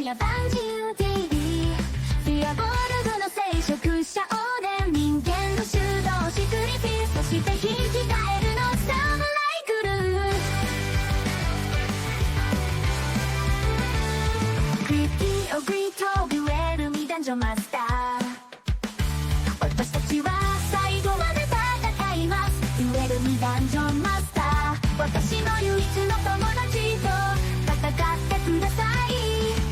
や万有定理フィアボールドの聖職者オーデン人間の修道士クリフィストして生き返るのサムライクルーCriti-O GriToデュエルミダンジョンマスター私たちは最後まで戦いますデュエルミダンジョンマスター私の唯一の友達と戦ってください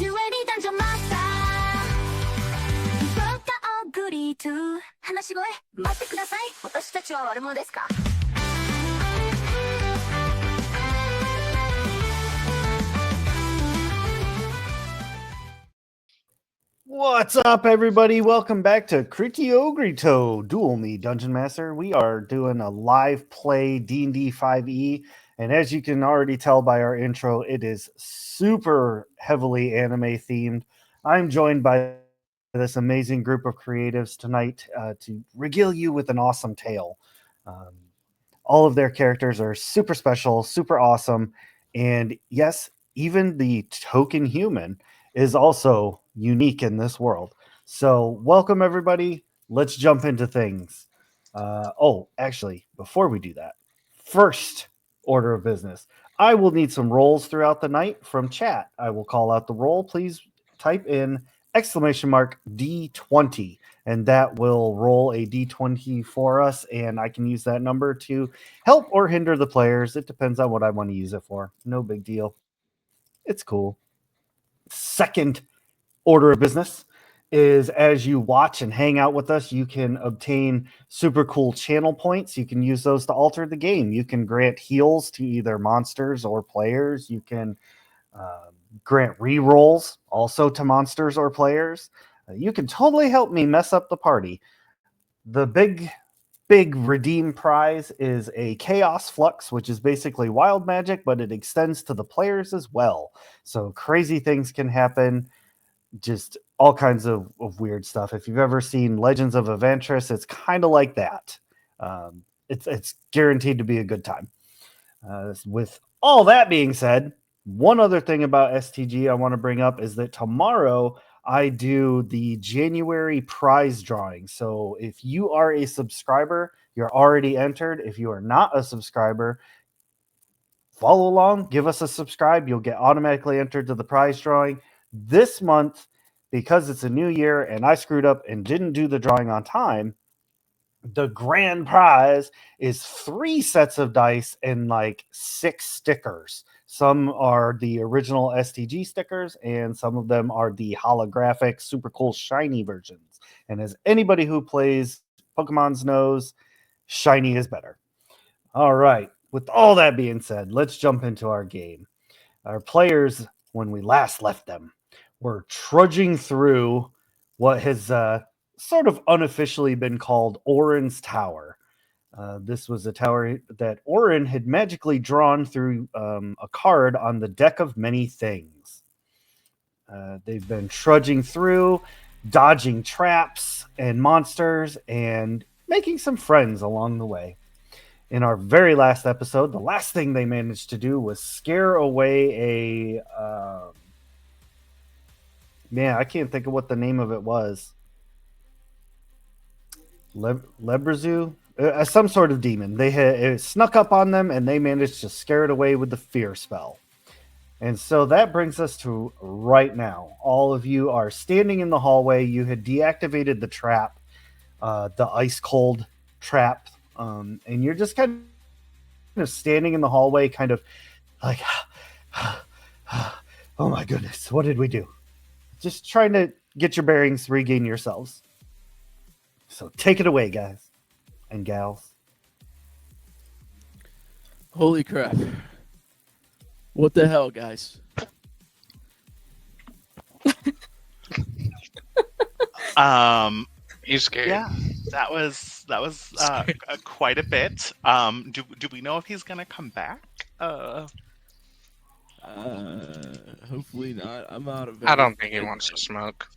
デュエルダンジョンマスターグリート話し声待ってください私たちは悪者ですかWhat's up, everybody? Welcome back to Criti-O GriTo Duel Me Dungeon Master. We are doing a live play D&D5E, and as you can already tell by our intro, it is super heavily anime themed. I'm joined by this amazing group of creatives tonight to regale you with an awesome tale. All of their characters are super special, super awesome, and yes, even the token human is also unique in this world. So welcome, everybody. Let's jump into things. Actually, before we do that, first order of business, I will need some rolls throughout the night from chat. I will call out the roll. Please type in !D20, and that will roll a D20 for us, and I can use that number to help or hinder the players. It depends on what I want to use it for. No big deal. It's cool. Second order of business is as you watch and hang out with us, you can obtain super cool channel points. You can use those to alter the game. You can grant heals to either monsters or players. You can grant re-rolls also to monsters or players. You can totally help me mess up the party. The big redeem prize is a Chaos Flux, which is basically wild magic, but it extends to the players as well. So crazy things can happen, just all kinds of weird stuff. If you've ever seen Legends of Evantris, it's kind of like that. It's guaranteed to be a good time. With all that being said, one other thing about STG I want to bring up is that tomorrow I do the January prize drawing. So if you are a subscriber, you're already entered. If you are not a subscriber, follow along, give us a subscribe. You'll get automatically entered to the prize drawing. This month, because it's a new year and I screwed up and didn't do the drawing on time, the grand prize is 3 sets of dice and like 6 stickers. Some are the original STG stickers, and some of them are the holographic, super cool, shiny versions. And as anybody who plays Pokemon's knows, shiny is better. All right. With all that being said, let's jump into our game. Our players, when we last left them, were trudging through what has sort of unofficially been called Orin's Tower. This was a tower that Orin had magically drawn through a card on the deck of many things. They've been trudging through, dodging traps and monsters, and making some friends along the way. In our very last episode, the last thing they managed to do was scare away a... I can't think of what the name of it was. Lebrazu? Some sort of demon. It snuck up on them, and they managed to scare it away with the fear spell. And so that brings us to right now. All of you are standing in the hallway. You had deactivated the trap, the ice cold trap, and you're just kind of standing in the hallway, kind of like, oh my goodness, what did we do? Just trying to get your bearings, regain yourselves. So take it away, guys and gals. Holy crap. What the hell, guys? You scared? Yeah, that was quite a bit. Do we know if he's gonna come back? Hopefully not. I'm out of it. I don't think he wants to smoke.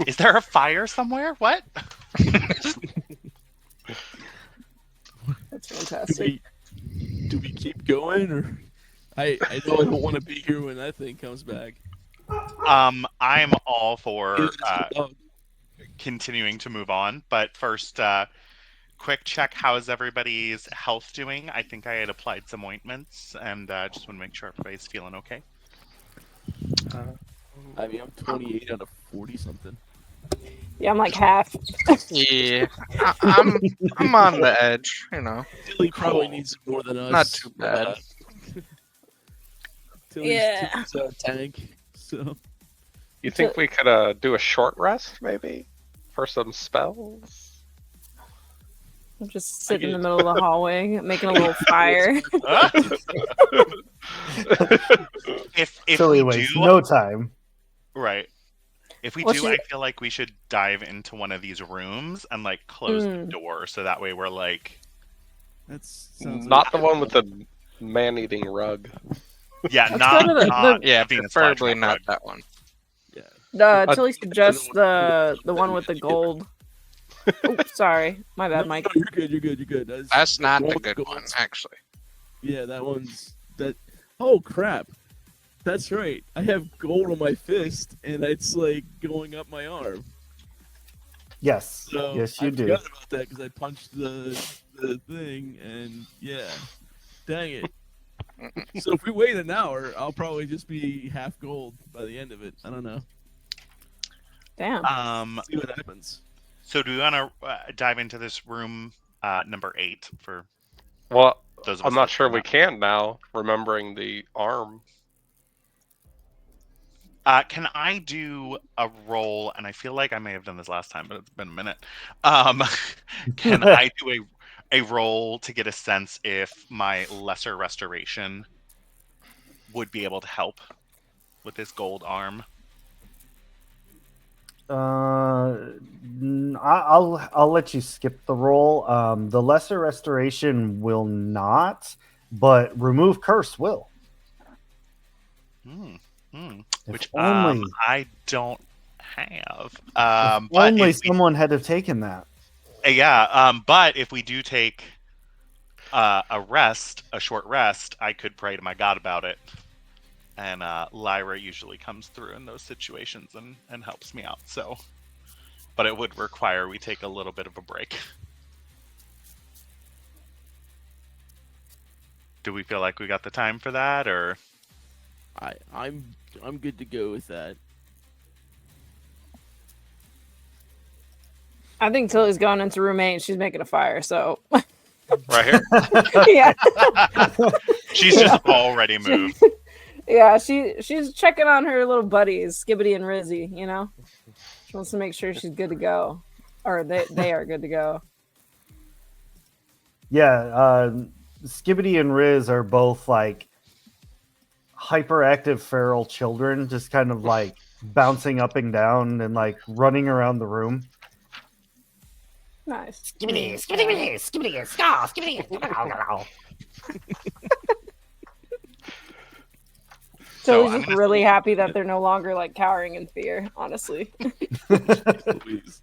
Is there a fire somewhere? What? That's fantastic. Do we keep going or? I know I don't want to be here when that thing comes back. I'm all for Neither does the dog. continuing to move on, but first, quick check. How is everybody's health doing? I think I had applied some ointments, and just want to make sure everybody's feeling okay. I mean, I'm 28 out of 40 something. Yeah, I'm like half. Yeah, I'm on the edge, you know. Tilly probably Cool. needs more than us. Not too bad. Yeah. Tilly's a tank, so You think we could do a short rest, maybe? For some spells? I'm just sitting in the middle of the hallway, making a little fire. If Silly we waste do, no time. right. If we Well, do, I feel like we should dive into one of these rooms and like close the door, so that way we're like, sounds Not the one with the man-eating rug. yeah, Let's not, go to the- not Yeah, Venus preferably flytrap not rug. that one. Tilly suggests the one with the gold. Oh, sorry, my bad, Mike. No, you're good. That's not the gold- good gold- one, actually. Yeah, that one's that. Oh crap! That's right. I have gold on my fist, and it's like going up my arm. Yes, So yes, you I do. forgot about that because I punched the thing, and yeah, dang it. So if we wait an hour, I'll probably just be half gold by the end of it. I don't know. Damn. See what happens. So do we want to dive into this room number 8 for Well, those of us I'm not that sure don't we know? can now, remembering the arm. Can I do a roll? And I feel like I may have done this last time, but it's been a minute. Can I do a roll to get a sense if my lesser restoration would be able to help with this gold arm? I'll let you skip the roll. The lesser restoration will not, but remove curse will. If Which only, I don't have. if But only if we- someone had have taken that. yeah. But if we do take a short rest, I could pray to my God about it. And Lyra usually comes through in those situations and helps me out. So, but it would require we take a little bit of a break. Do we feel like we got the time for that, or? I'm good to go with that. I think Tilly's going into room 8 and she's making a fire, so Right here. yeah. She's just already moved. Yeah, she's checking on her little buddies, Skibbity and Rizzy, you know? She wants to make sure she's good to go. Or they are good to go. Yeah, Skibbity and Riz are both like hyperactive feral children, just kind of like bouncing up and down and like running around the room. Nice. Skibbity, skibbity, skibbity, ska, skibbity. Tilly's I'm just gonna- really happy that they're no longer like cowering in fear, honestly. Please.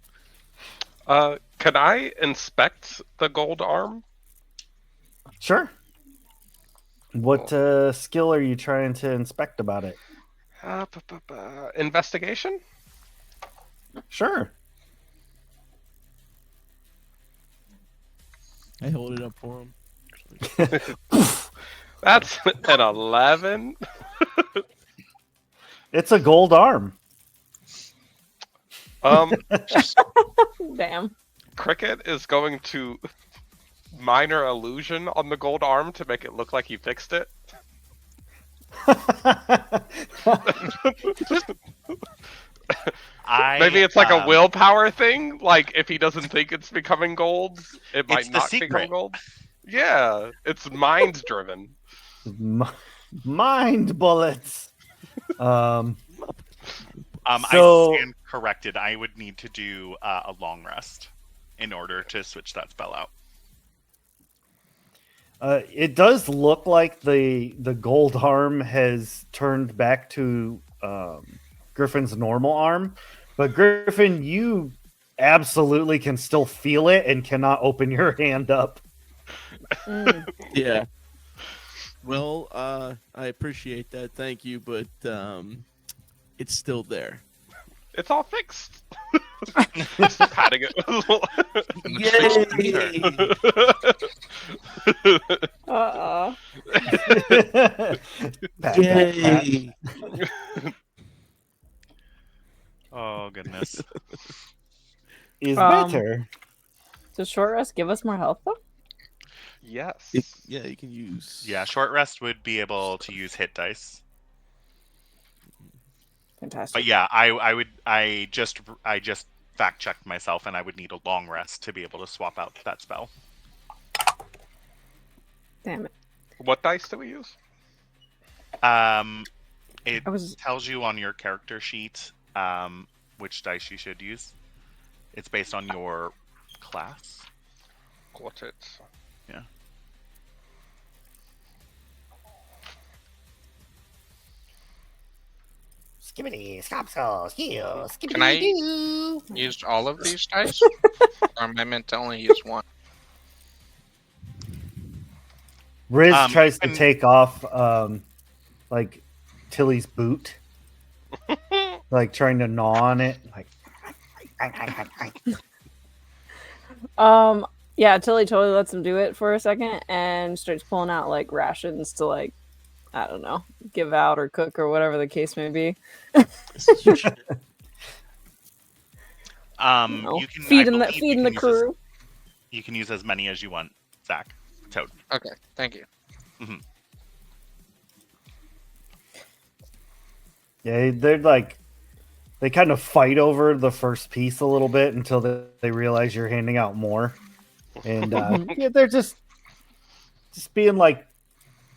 Could I inspect the gold arm? Sure. What skill are you trying to inspect about it? Investigation? Sure. I hold it up for him. That's an 11. It's a gold arm. Damn. Cricket is going to minor illusion on the gold arm to make it look like he fixed it. Maybe it's like a willpower thing. Like if he doesn't think it's becoming gold, it might It's the not secret. become gold. Yeah, it's mind driven. Mind bullets. I So- stand corrected. I would need to do a long rest in order to switch that spell out. It does look like the gold arm has turned back to Griffin's normal arm, but Griffin, you absolutely can still feel it and cannot open your hand up. Mm. Yeah. Well, I appreciate that. Thank you, but it's still there. It's all fixed. Just patting it. Uh-oh. Pat, pat, pat. Yay! Oh goodness. Is Um, better. Does short rest give us more health though? Yes. Yeah, you can use. Yeah, short rest would be able to use hit dice. Fantastic. But yeah, I just fact checked myself, and I would need a long rest to be able to swap out that spell. Damn it. What dice do we use? It I was tells you on your character sheet which dice you should use. It's based on your class. Got it. Yeah. Skibbity, scopskull, skill, Can I skibbity doo. use all of these dice? Or am I meant to only use one? Riz tries to and- take off like Tilly's boot. Like trying to gnaw on it. Like yeah, Tilly totally lets him do it for a second and starts pulling out like rations to like, I don't know, give out or cook or whatever the case may be. You know, can feeding I the believe you feeding the can use crew. you can use as many as you want, Zach. Toad. Okay, thank you. yeah, they're like they kind of fight over the first piece a little bit until they realize you're handing out more. And yeah, they're just being like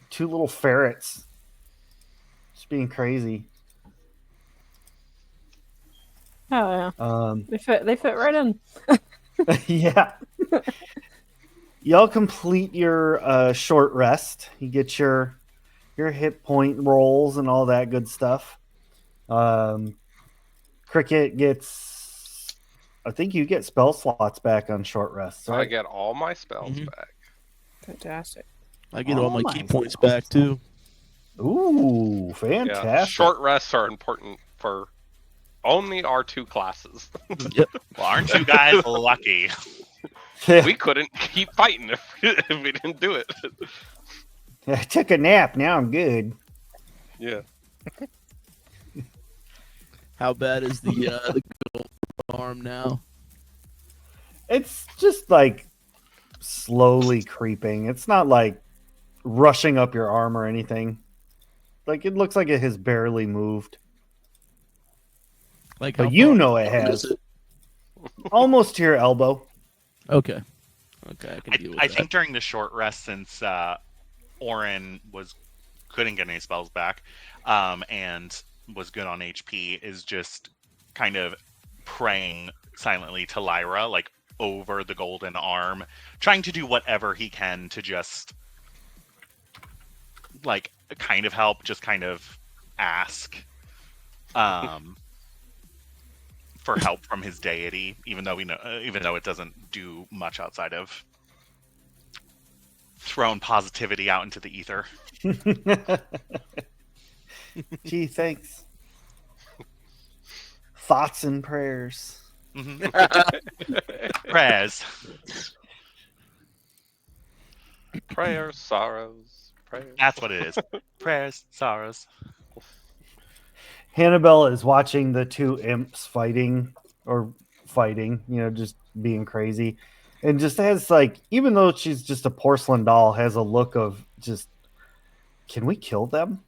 two little ferrets. Just being crazy. Oh yeah, they fit right in. yeah. Y'all complete your short rest. You get your hit point rolls and all that good stuff. Cricket gets, I think you get spell slots back on short rest. So Right? I get all my spells Mhm. back. Fantastic. I get all Oh my my key points God. back too. Ooh, Yeah. fantastic! Short rests are important for only our two classes. Well, aren't you guys lucky? We couldn't keep fighting if we didn't do it. I took a nap. Now I'm good. Yeah. How bad is the gold arm now? It's just like slowly creeping. It's not like rushing up your arm or anything. Like it looks like it has barely moved. Like, But how you far know it down has. is it? Almost to your elbow. Okay. Okay, I can deal with I that. think during the short rest, since Orin couldn't get any spells back, and was good on HP, is just kind of praying silently to Lyra, like over the golden arm, trying to do whatever he can to just like kind of help, just kind of ask for help from his deity, even though it doesn't do much outside of throwing positivity out into the ether. Gee, thanks. Thoughts and prayers. Mhm. Prayers. Prayers, sorrows, prayers. That's what it is. Prayers, sorrows. Hannibal is watching the two imps fighting, just being crazy. And just has like, even though she's just a porcelain doll, has a look of just, can we kill them?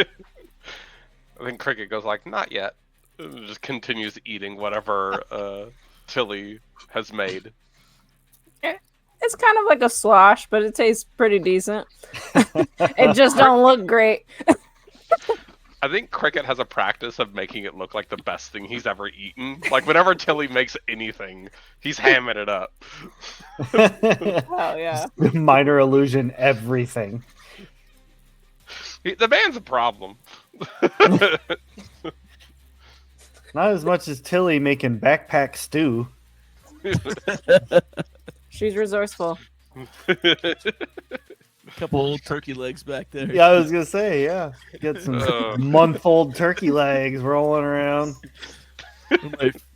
I think Cricket goes like, not yet. And just continues eating whatever Tilly has made. It's kind of like a slosh, but it tastes pretty decent. It just don't look great. I think Cricket has a practice of making it look like the best thing he's ever eaten. Like whenever Tilly makes anything, he's hamming it up. Oh yeah. Minor illusion, everything. The man's a problem. Not as much as Tilly making backpack stew. She's resourceful. A couple old turkey legs back there. Yeah, I was gonna say, yeah. Get some month-old turkey legs rolling around.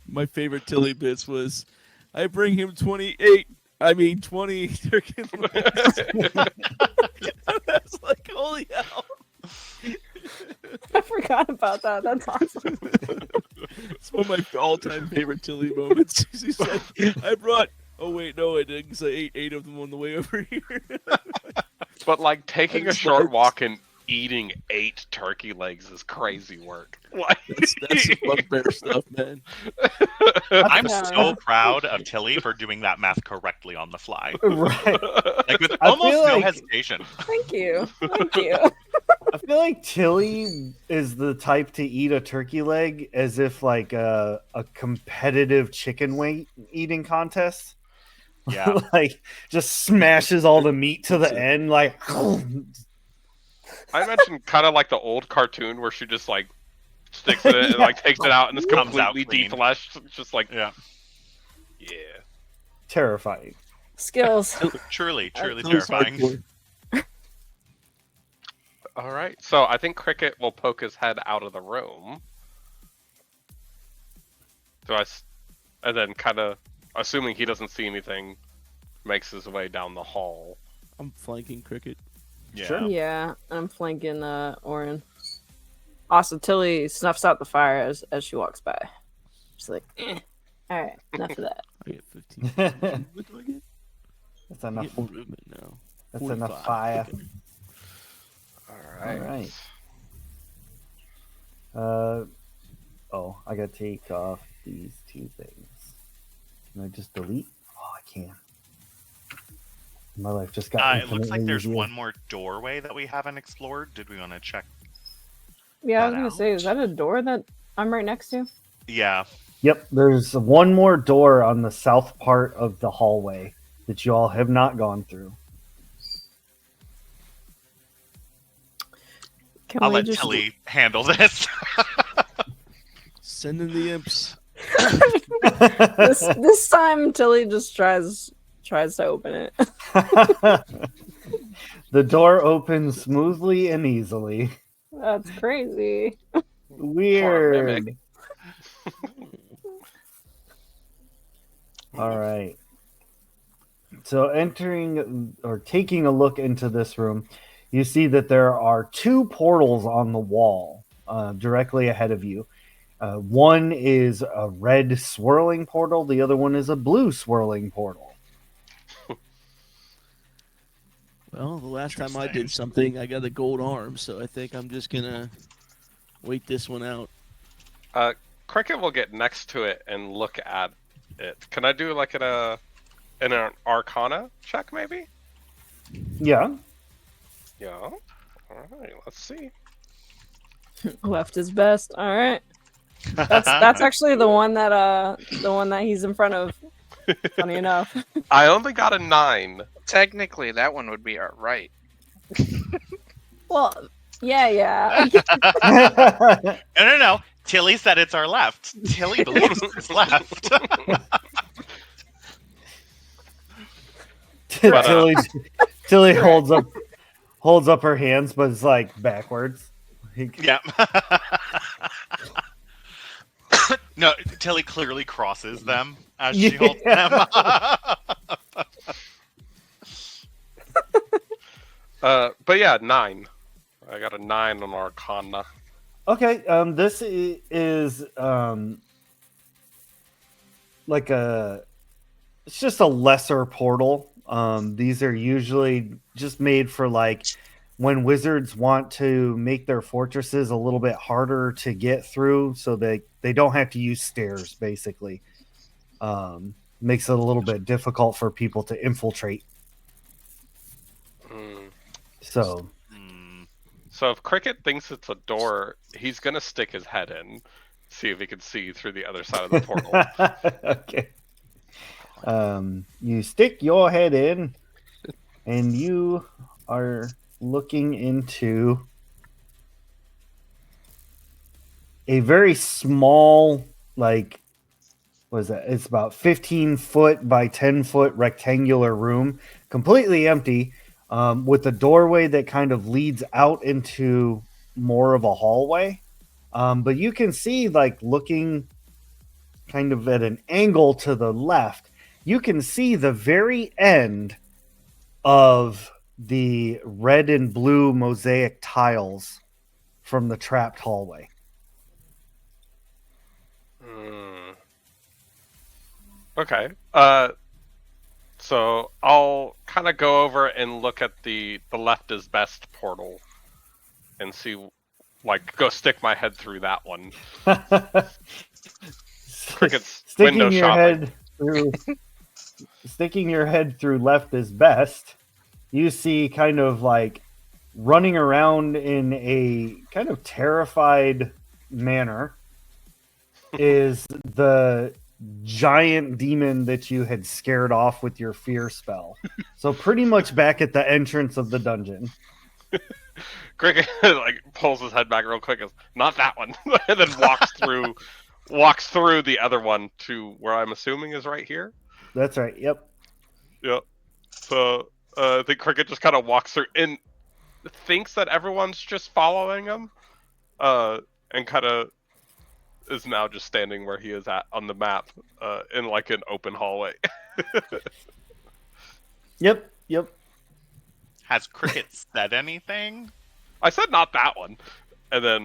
My favorite Tilly bits was, I bring him 20 turkey legs. That's like, holy hell. I forgot about that. That's awesome. It's one of my all-time favorite Tilly moments. She's like, I brought. Oh wait, no, I didn't. Cause I ate 8 of them on the way over here. But like taking a short walk and eating 8 turkey legs is crazy work. Like, That's some bugbear stuff, man. I'm Yeah. so proud of Tilly for doing that math correctly on the fly. Right. Like with I almost feel no like- hesitation. Thank you. Thank you. I feel like Tilly is the type to eat a turkey leg as if like a competitive chicken wing eating contest. Yeah. Like just smashes all the meat to the end, like I imagine kind of like the old cartoon where she just like sticks it and like takes it out and it's Comes out completely clean. defleshed. It's just like, Yeah. yeah. terrifying. Skills. Truly Tilly's terrifying. hardcore. All right. So I think Cricket will poke his head out of the room. And then kind of, assuming he doesn't see anything, makes his way down the hall. I'm flanking Cricket. Yeah. Sure. Yeah, I'm flanking Orin. Also, Tilly snuffs out the fire as she walks by. She's like, all right, enough of that. I get 15. That's What do I get? I enough. get more movement now. That's 45. enough fire. Okay. All right. Oh, I gotta take off these 2 things. Can I just delete? Oh, I can. My life just got. It looks like infinitely there's easier. one more doorway that we haven't explored. Did we want to check? Yeah, I was That gonna say, is that a door that I'm right next to? Yeah. Yep, there's one more door on the south part of the hallway that you all have not gone through. Can I'll we let just Tilly handle this. Send in the imps. this time Tilly just tries to open it. The door opens smoothly and easily. That's crazy. Weird. All right. So entering or taking a look into this room, you see that there are 2 portals on the wall directly ahead of you. One is a red swirling portal. The other one is a blue swirling portal. Well, the last time I did something, I got a gold arm, so I think I'm just gonna wait this one out. Cricket will get next to it and look at it. Can I do like an Arcana check, maybe? Yeah. Yeah. All right. Let's see. Left is best. All right. That's actually the one that he's in front of. Funny enough. I only got a 9. Technically, that one would be our right. Well, yeah. No. Tilly said it's our left. Tilly believes it's left. Tilly holds up her hands, but it's like backwards. Yeah. No, Tilly clearly crosses them as she holds them. But yeah, 9. I got a 9 on Arcana. Okay, this is like it's just a lesser portal. These are usually just made for like when wizards want to make their fortresses a little bit harder to get through, so they don't have to use stairs. Basically, makes it a little bit difficult for people to infiltrate. So. So if Cricket thinks it's a door, he's gonna stick his head in, see if he can see through the other side of the portal. Okay. You stick your head in, and you are looking into a very small, like what is that? It's about 15 foot by 10 foot rectangular room, completely empty, with a doorway that kind of leads out into more of a hallway. But you can see, like, looking kind of at an angle to the left, you can see the very end of the red and blue mosaic tiles from the trapped hallway. Okay. So I'll kind of go over and look at the left is best portal and see, like, go stick my head through that one. Cricket's window shopping. Sticking your head through left is best. You see, kind of like running around in a kind of terrified manner, is the giant demon that you had scared off with your fear spell. So pretty much back at the entrance of the dungeon. Cricket like pulls his head back real quick. Goes, not that one, and then walks through the other one to where I'm assuming is right here. That's right. Yep. So I think Cricket just kind of walks through and thinks that everyone's just following him, and kind of is now just standing where he is at on the map, in like an open hallway. Yep. Has Cricket said anything? I said not that one, and then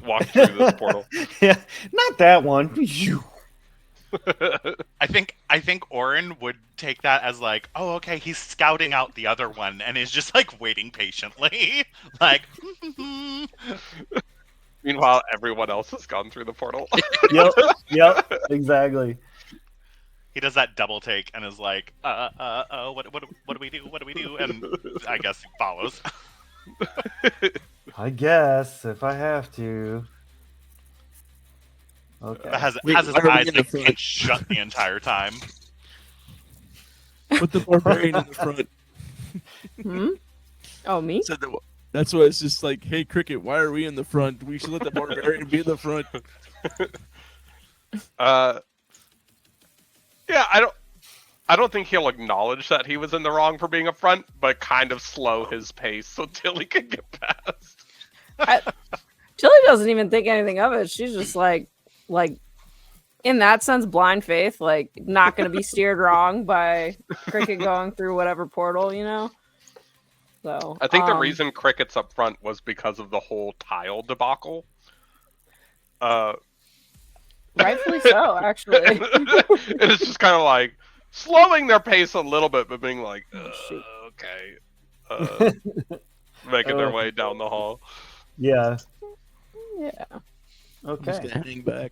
walked through this portal. Yeah, not that one. I think Orin would take that as like, oh, okay, he's scouting out the other one and is just like waiting patiently, like. Meanwhile, everyone else has gone through the portal. Yep, exactly. He does that double take and is like, what do we do? What do we do? And I guess he follows. I guess if I have to. Okay. Has Wait, his why are we eyes in the like front? shut the entire time. Put the barbarian in the front. Oh, me? Said that. That's why it's just like, hey, Cricket, why are we in the front? We should let the barbarian be in the front. Yeah, I don't think he'll acknowledge that he was in the wrong for being up front, but kind of slow his pace so Tilly can get past. Tilly doesn't even think anything of it. She's just like in that sense, blind faith, like not going to be steered wrong by Cricket going through whatever portal, you know? So I think the reason Cricket's up front was because of the whole tile debacle. Rightfully so, actually. And it's just kind of like slowing their pace a little bit, but being like, okay. Making their way down the hall. Yeah. Yeah. I'm just Okay. gonna hang back.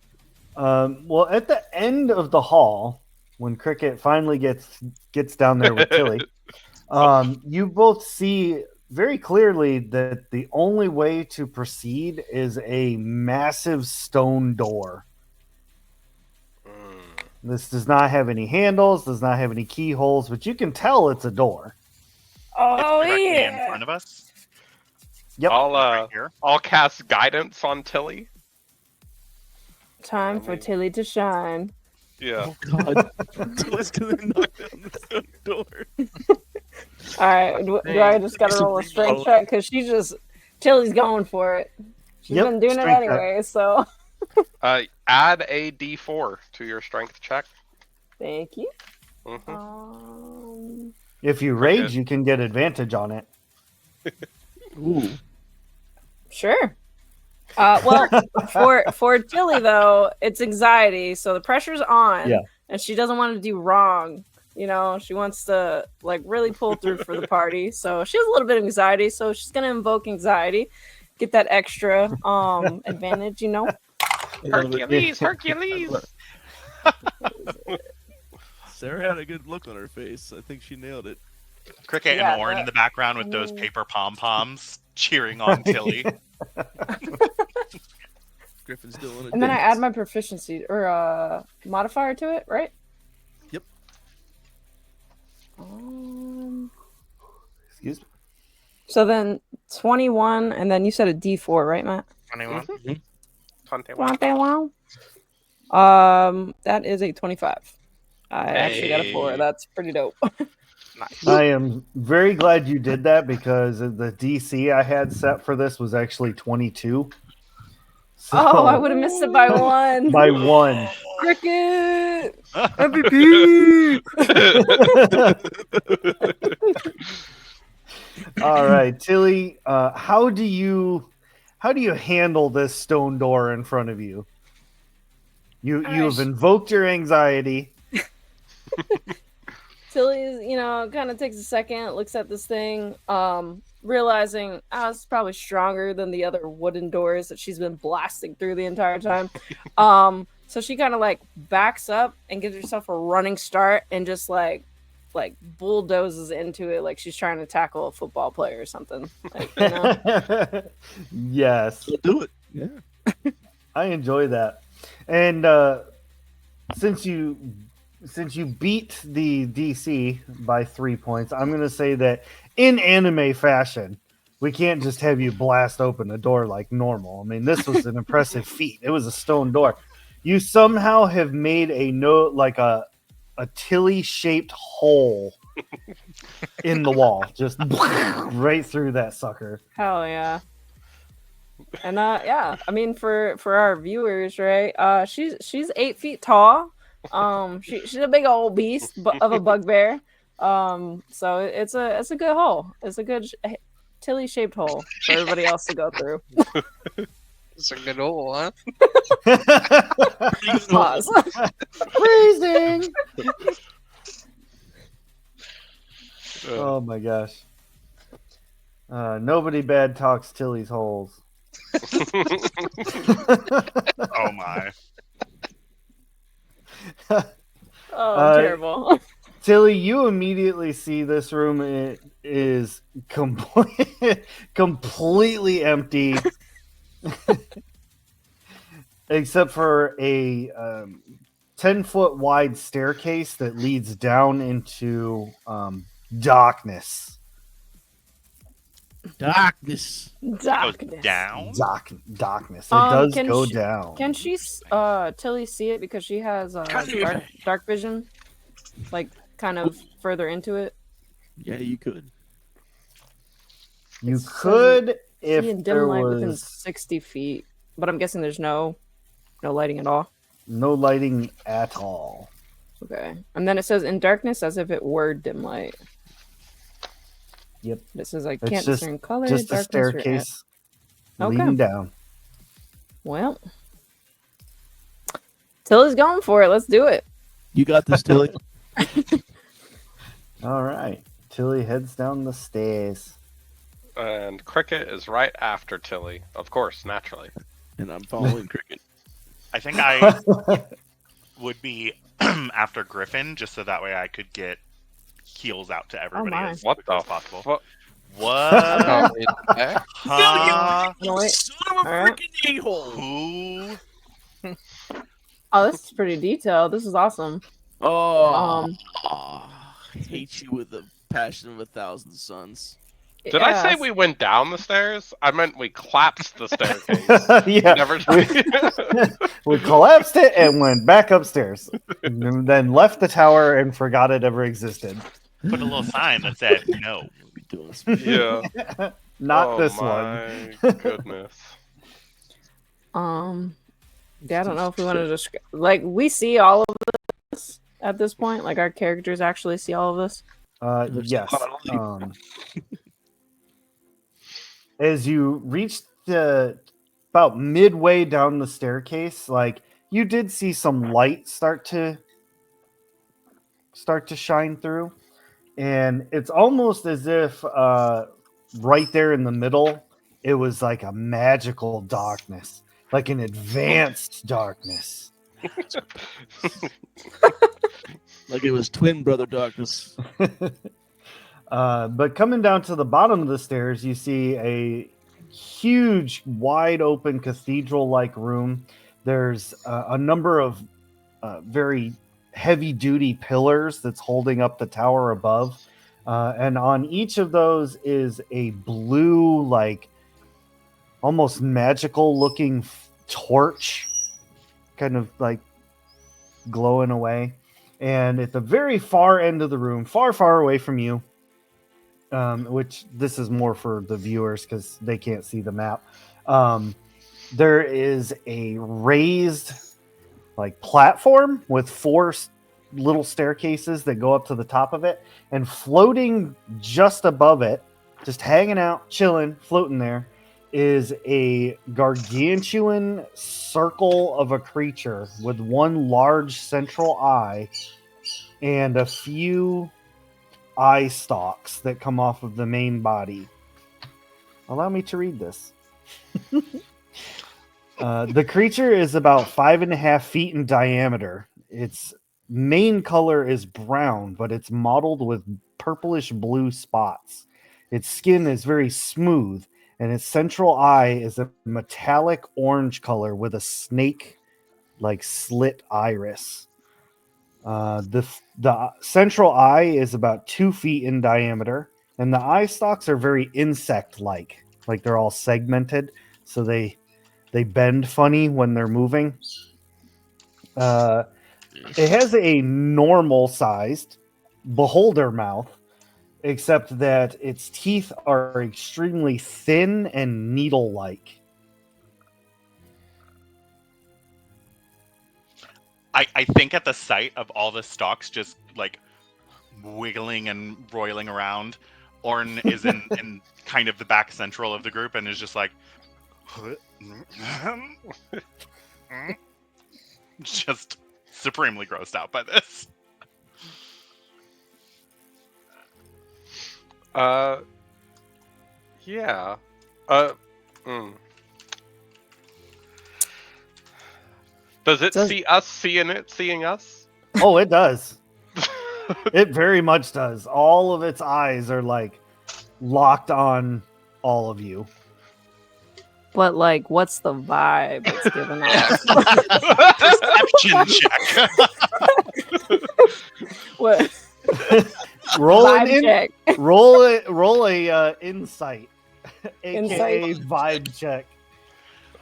Well, at the end of the hall, when Cricket finally gets down there with Tilly, you both see very clearly that the only way to proceed is a massive stone door. This does not have any handles, does not have any keyholes, but you can tell it's a door. Oh, Directly in yeah. front of us. Yep. Right here. I'll cast guidance on Tilly. Time for Tilly to shine. Yeah. Oh God, Tilly's gonna knock down the stone door. All right. Do I just got to roll a strength check? Because Tilly's going for it. She's Yep, been doing it strength check. anyway, so Add a D4 to your strength check. thank you. Mhm. If you rage, you can get advantage on it. Ooh. Sure. Well, for Tilly though, it's anxiety, so the pressure's on, Yeah. and she doesn't want to do wrong. You know, she wants to like really pull through for the party, so she has a little bit of anxiety. So she's gonna invoke anxiety, get that extra advantage. You know. Hercules! Sarah had a good look on her face. I think she nailed it. Cricket Yeah, and Orin in the background with those paper pom-poms cheering on Tilly. Griffin's still in it. And then I add my proficiency or modifier to it, right? Yep. Excuse me. So then 21, and then you said a D4, right, Matt? 21. Mhm. 21. 21. That is a 25. I actually got a 4. Hey. That's pretty dope. Nice. I am very glad you did that because the DC I had set for this was actually 22. So Oh, I would have missed it by 1. by 1. Cricket MVP. All right, Tilly, how do you handle this stone door in front of you? You have invoked your anxiety. Tilly, kind of takes a second, looks at this thing, realizing it's probably stronger than the other wooden doors that she's been blasting through the entire time. So she kind of like backs up and gives herself a running start and just like bulldozes into it like she's trying to tackle a football player or something. Like, Yes. Do it. Yeah. I enjoy that. And since you beat the DC by 3 points, I'm going to say that in anime fashion, we can't just have you blast open a door like normal. I mean, this was an impressive feat. It was a stone door. You somehow have made a Tilly-shaped hole in the wall, just right through that sucker. Hell yeah. And yeah, I mean for our viewers, right? She's 8 feet tall. She's a big old beast of a bugbear. So it's a good hole. It's a good Tilly shaped hole for everybody else to go through. It's a good hole, huh? Pause. Freezing. Oh my gosh. Nobody bad talks Tilly's holes. Oh my. Oh, terrible. Tilly, you immediately see this room is completely empty, except for a 10-foot wide staircase that leads down into darkness. Darkness. Darkness. Down? Darkness. It does can go she- down. Can she Tilly see it because she has dark vision? Like kind of further into it? Yeah, you could. You It says could See if in there dim light within was 60 feet. But I'm guessing there's no lighting at all. no lighting at all. Okay. And then it says in darkness as if it were dim light. Yep. It says I It's can't just- discern color. Just a darkness, or staircase Okay. leading down. Well, Tilly's going for it. Let's do it. You got this, Tilly. All right. Tilly heads down the stairs. And Cricket is right after Tilly, of course, naturally. And I'm following Cricket. I think I would be after Griffin, just so that way I could get heals out to everybody my. as What quickly the as possible. fuck? What? Oh, yeah. Huh? No, wait. Son of a All right. freaking a-hole. Who? Oh, this is pretty detailed. This is awesome. Oh, I hate you with the passion of 1,000 suns. Did I say Yes. we went down the stairs? I meant we collapsed the staircase. Yeah. Never. We collapsed it and went back upstairs. And then left the tower and forgot it ever existed. Put a little sign that said no. We doing some- Yeah. Not Oh this one. my goodness. Yeah, I don't know if we want to describe. Like, we see all of this at this point. Like, our characters actually see all of this. There's Yes. a lot of As you reach about midway down the staircase, like you did see some light start to shine through, and it's almost as if right there in the middle, it was like a magical darkness, like an advanced darkness. Like it was twin brother darkness. But coming down to the bottom of the stairs, you see a huge, wide open cathedral-like room. There's a number of very heavy-duty pillars that's holding up the tower above. And on each of those is a blue, like, almost magical-looking torch kind of, like, glowing away. And at the very far end of the room, far, far away from you, which this is more for the viewers because they can't see the map, there is a raised like platform with four little staircases that go up to the top of it, and floating just above it, just hanging out, chilling, floating there, is a gargantuan circle of a creature with one large central eye and a few eye stalks that come off of the main body. Allow me to read this. The creature is about 5.5 feet in diameter. Its main color is brown, but it's mottled with purplish blue spots. Its skin is very smooth, and its central eye is a metallic orange color with a snake-like slit iris. The central eye is about 2 feet in diameter, and the eye stalks are very insect-like. Like they're all segmented, so they bend funny when they're moving. It has a normal-sized beholder mouth, except that its teeth are extremely thin and needle-like. I think at the sight of all the stalks just like wiggling and roiling around, Orn is in kind of the back central of the group and is just like just supremely grossed out by this. Yeah. Does it see us seeing us? Oh, it does. It very much does. All of its eyes are like locked on all of you. But like, what's the vibe it's giving off? Perception check. What? Roll Vibe check. Roll a insight, aka Insight. vibe check.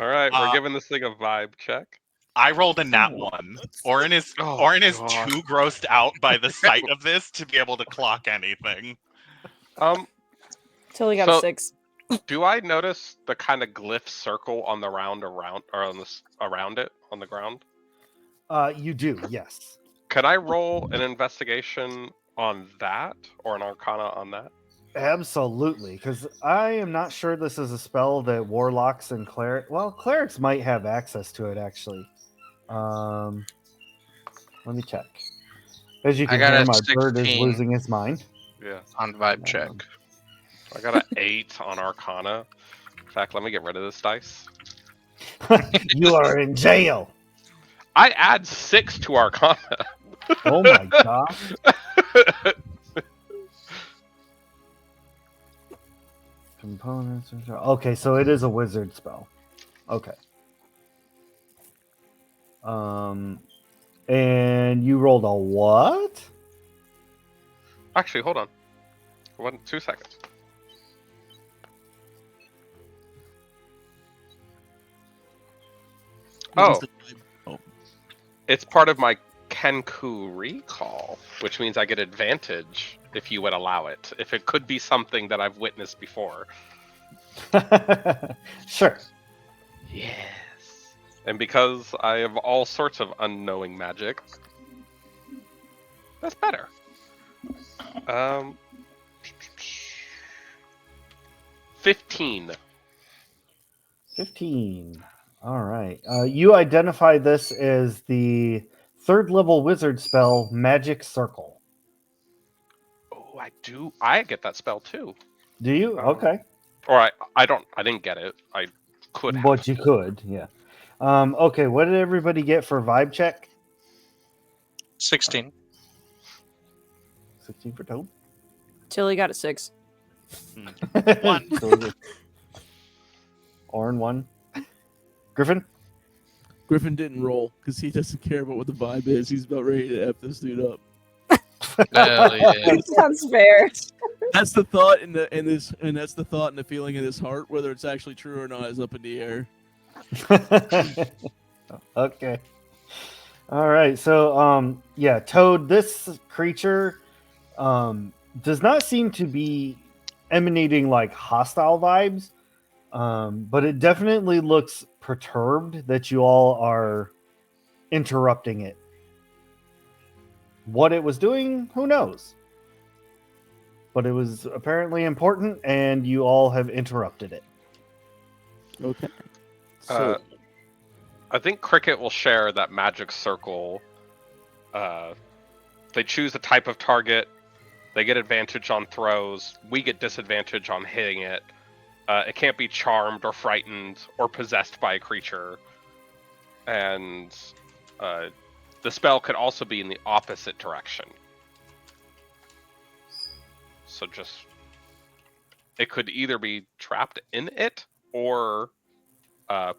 All right, we're giving this thing a vibe check. I rolled a nat 1. Orin is God. too grossed out by the sight of this to be able to clock anything. Till he got So- a 6. Do I notice the kind of glyph circle on the around it on the ground? You do, yes. Can I roll an investigation on that or an arcana on that? Absolutely, because I am not sure this is a spell that warlocks and clerics might have access to it, actually. Let me check. As you I can got hear, a my bird is 16. losing his mind. Yeah. On vibe check. I got an 8 on arcana. In fact, let me get rid of this dice. You are in jail. I add 6 to arcana. Oh my gosh. Components. Okay, so it is a wizard spell. Okay. And you rolled a what? Actually, hold on. 2 seconds. Oh, it's part of my Kenku recall, which means I get advantage if you would allow it. If it could be something that I've witnessed before. Sure. Yes. And because I have all sorts of unknowing magic, that's better. 15. 15. All right. You identify this as the 3rd level wizard spell, Magic Circle. Oh, I do. I get that spell too. Do you? Okay. Or I didn't get it. I could have. But you could, yeah. Okay, what did everybody get for vibe check? 16. 16 for Toad. Till he got a 6. 1. Orin 1. Griffin? Griffin didn't roll because he doesn't care about what the vibe is. He's about ready to F this dude up. Hell yeah. Sounds fair. That's the thought and that's the thought and the feeling in his heart. Whether it's actually true or not is up in the air. Okay. All right, so yeah, Toad, this creature does not seem to be emanating like hostile vibes, but it definitely looks perturbed that you all are interrupting it. What it was doing, who knows? But it was apparently important, and you all have interrupted it. Okay. Uh, So I think Cricket will share that magic circle. They choose a type of target. They get advantage on throws. We get disadvantage on hitting it. It can't be charmed or frightened or possessed by a creature. And the spell could also be in the opposite direction. So it could either be trapped in it or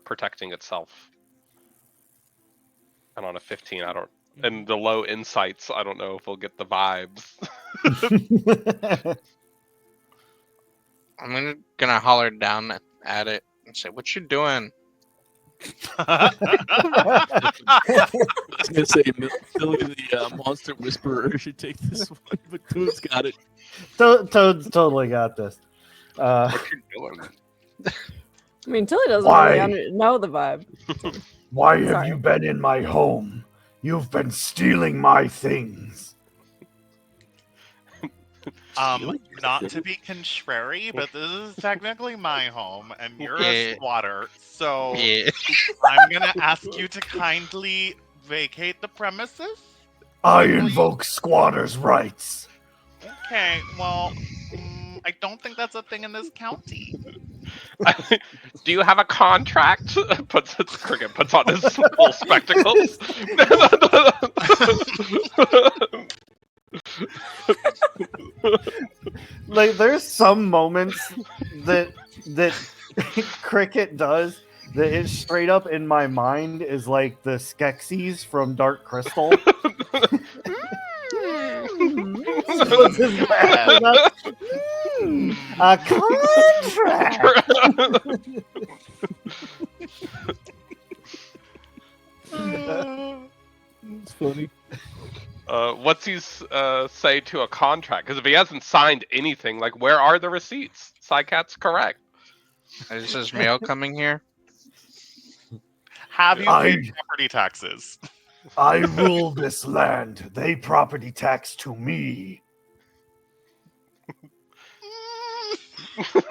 protecting itself. And on a 15, I don't. And the low insights, I don't know if we'll get the vibes. I'm gonna holler down at it and say, "What you doing?" I was gonna say Billy the monster whisperer should take this one, but Toad's got it. Toad's totally got this. What you doing? I mean, Tilly doesn't Why? really know the vibe. Why have Sorry. you been in my home? You've been stealing my things. Not to be contrary, but this is technically my home, and you're Yeah. a squatter, so Yeah. I'm gonna ask you to kindly vacate the premises. I invoke squatters' rights. Okay, well, I don't think that's a thing in this county. Do you have a contract? Cricket puts on his little spectacles. Like, there's some moments that Cricket does that is straight up in my mind is like the Skeksis from Dark Crystal. A contract. It's funny. What's he say to a contract? Because if he hasn't signed anything, like, where are the receipts? Psycat's correct. Is this mail coming here? Have you paid property taxes? I rule this land. They property tax to me. Something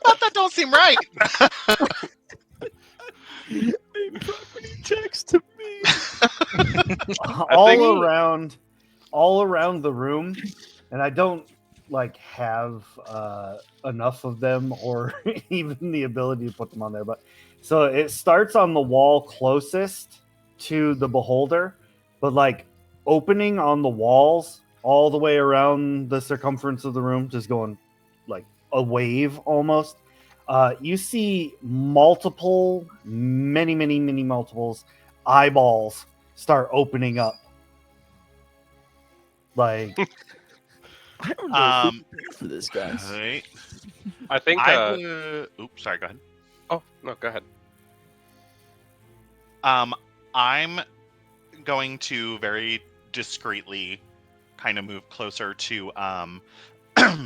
about that don't seem right. They property tax to me. all around the room, and I don't like have enough of them or even the ability to put them on there, but so it starts on the wall closest to the beholder, but like opening on the walls all the way around the circumference of the room, just going like a wave almost. You see many multiples eyeballs start opening up. Like, I don't know if we're prepared for this, guys. Right. I think. Oops, sorry. Go ahead. Oh no, go ahead. I'm going to very discreetly kind of move closer to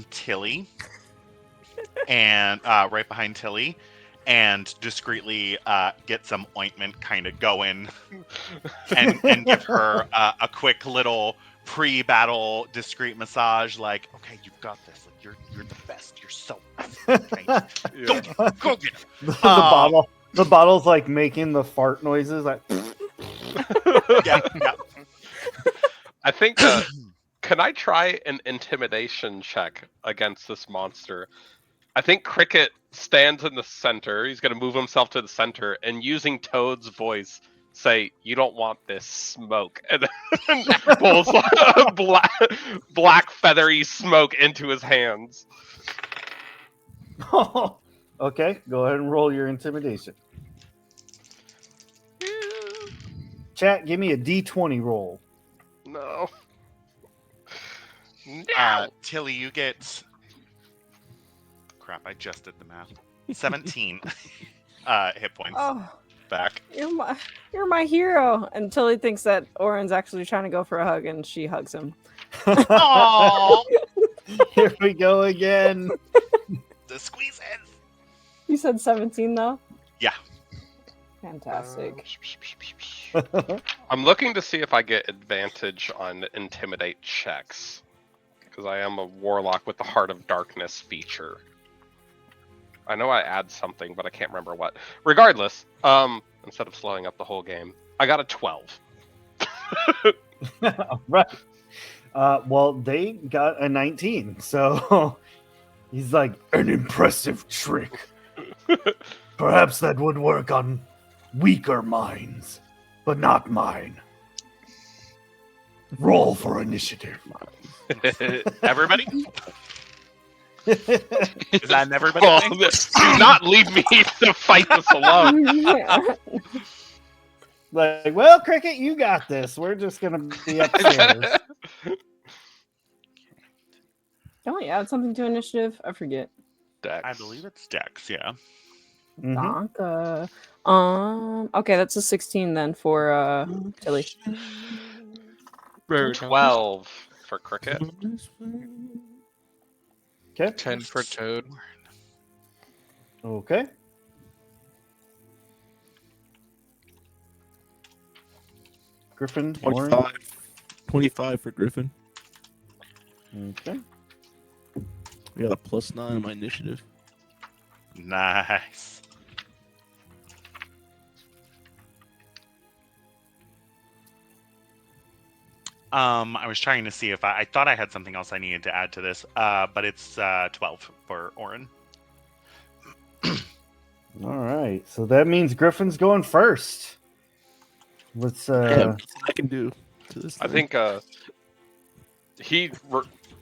Tilly, and right behind Tilly, and discreetly get some ointment kind of going, and give her a quick little pre-battle discreet massage. Like, okay, you've got this. Like, you're the best. You're so awesome. Okay? Go get it. The bottle's like making the fart noises. Like, Yeah. I think. Can I try an intimidation check against this monster? I think Cricket stands in the center. He's going to move himself to the center and using Toad's voice say, "You don't want this smoke," and then pulls a black feathery smoke into his hands. okay, go ahead and roll your intimidation. Chat, give me a D20 roll. No. Tilly, you get. Crap! I just did the math. 17 hit points. Oh, back. You're my hero. And Tilly thinks that Oren's actually trying to go for a hug, and she hugs him. Aww. Here we go again. The squeezes. You said 17 though? Yeah. Fantastic. I'm looking to see if I get advantage on intimidate checks, because I am a warlock with the Heart of Darkness feature. I know I add something, but I can't remember what. Regardless, instead of slowing up the whole game, I got a 12. Right. Well, they got a 19, so he's like, an impressive trick. Perhaps that would work on weaker minds, but not mine. Roll for initiative. Everybody? Is that an everybody Well, thing? do not leave me to fight this alone. Yeah. Like, well, Cricket, you got this. We're just gonna be upstairs. Don't we add something to initiative? I forget. Dex. I believe it's Dex, yeah. Mhm. Donka. Okay, that's a 16 then for Tilly. 12 for Cricket. Okay. 10 for Toad. Okay. Griffin, Oren. 25 for Griffin. Okay. I got a +9 on my initiative. Nice. I was trying to see if I thought I had something else I needed to add to this, but it's 12 for Oren. All right. So that means Griffin's going first. Let's Yeah, I can do to this I thing. think he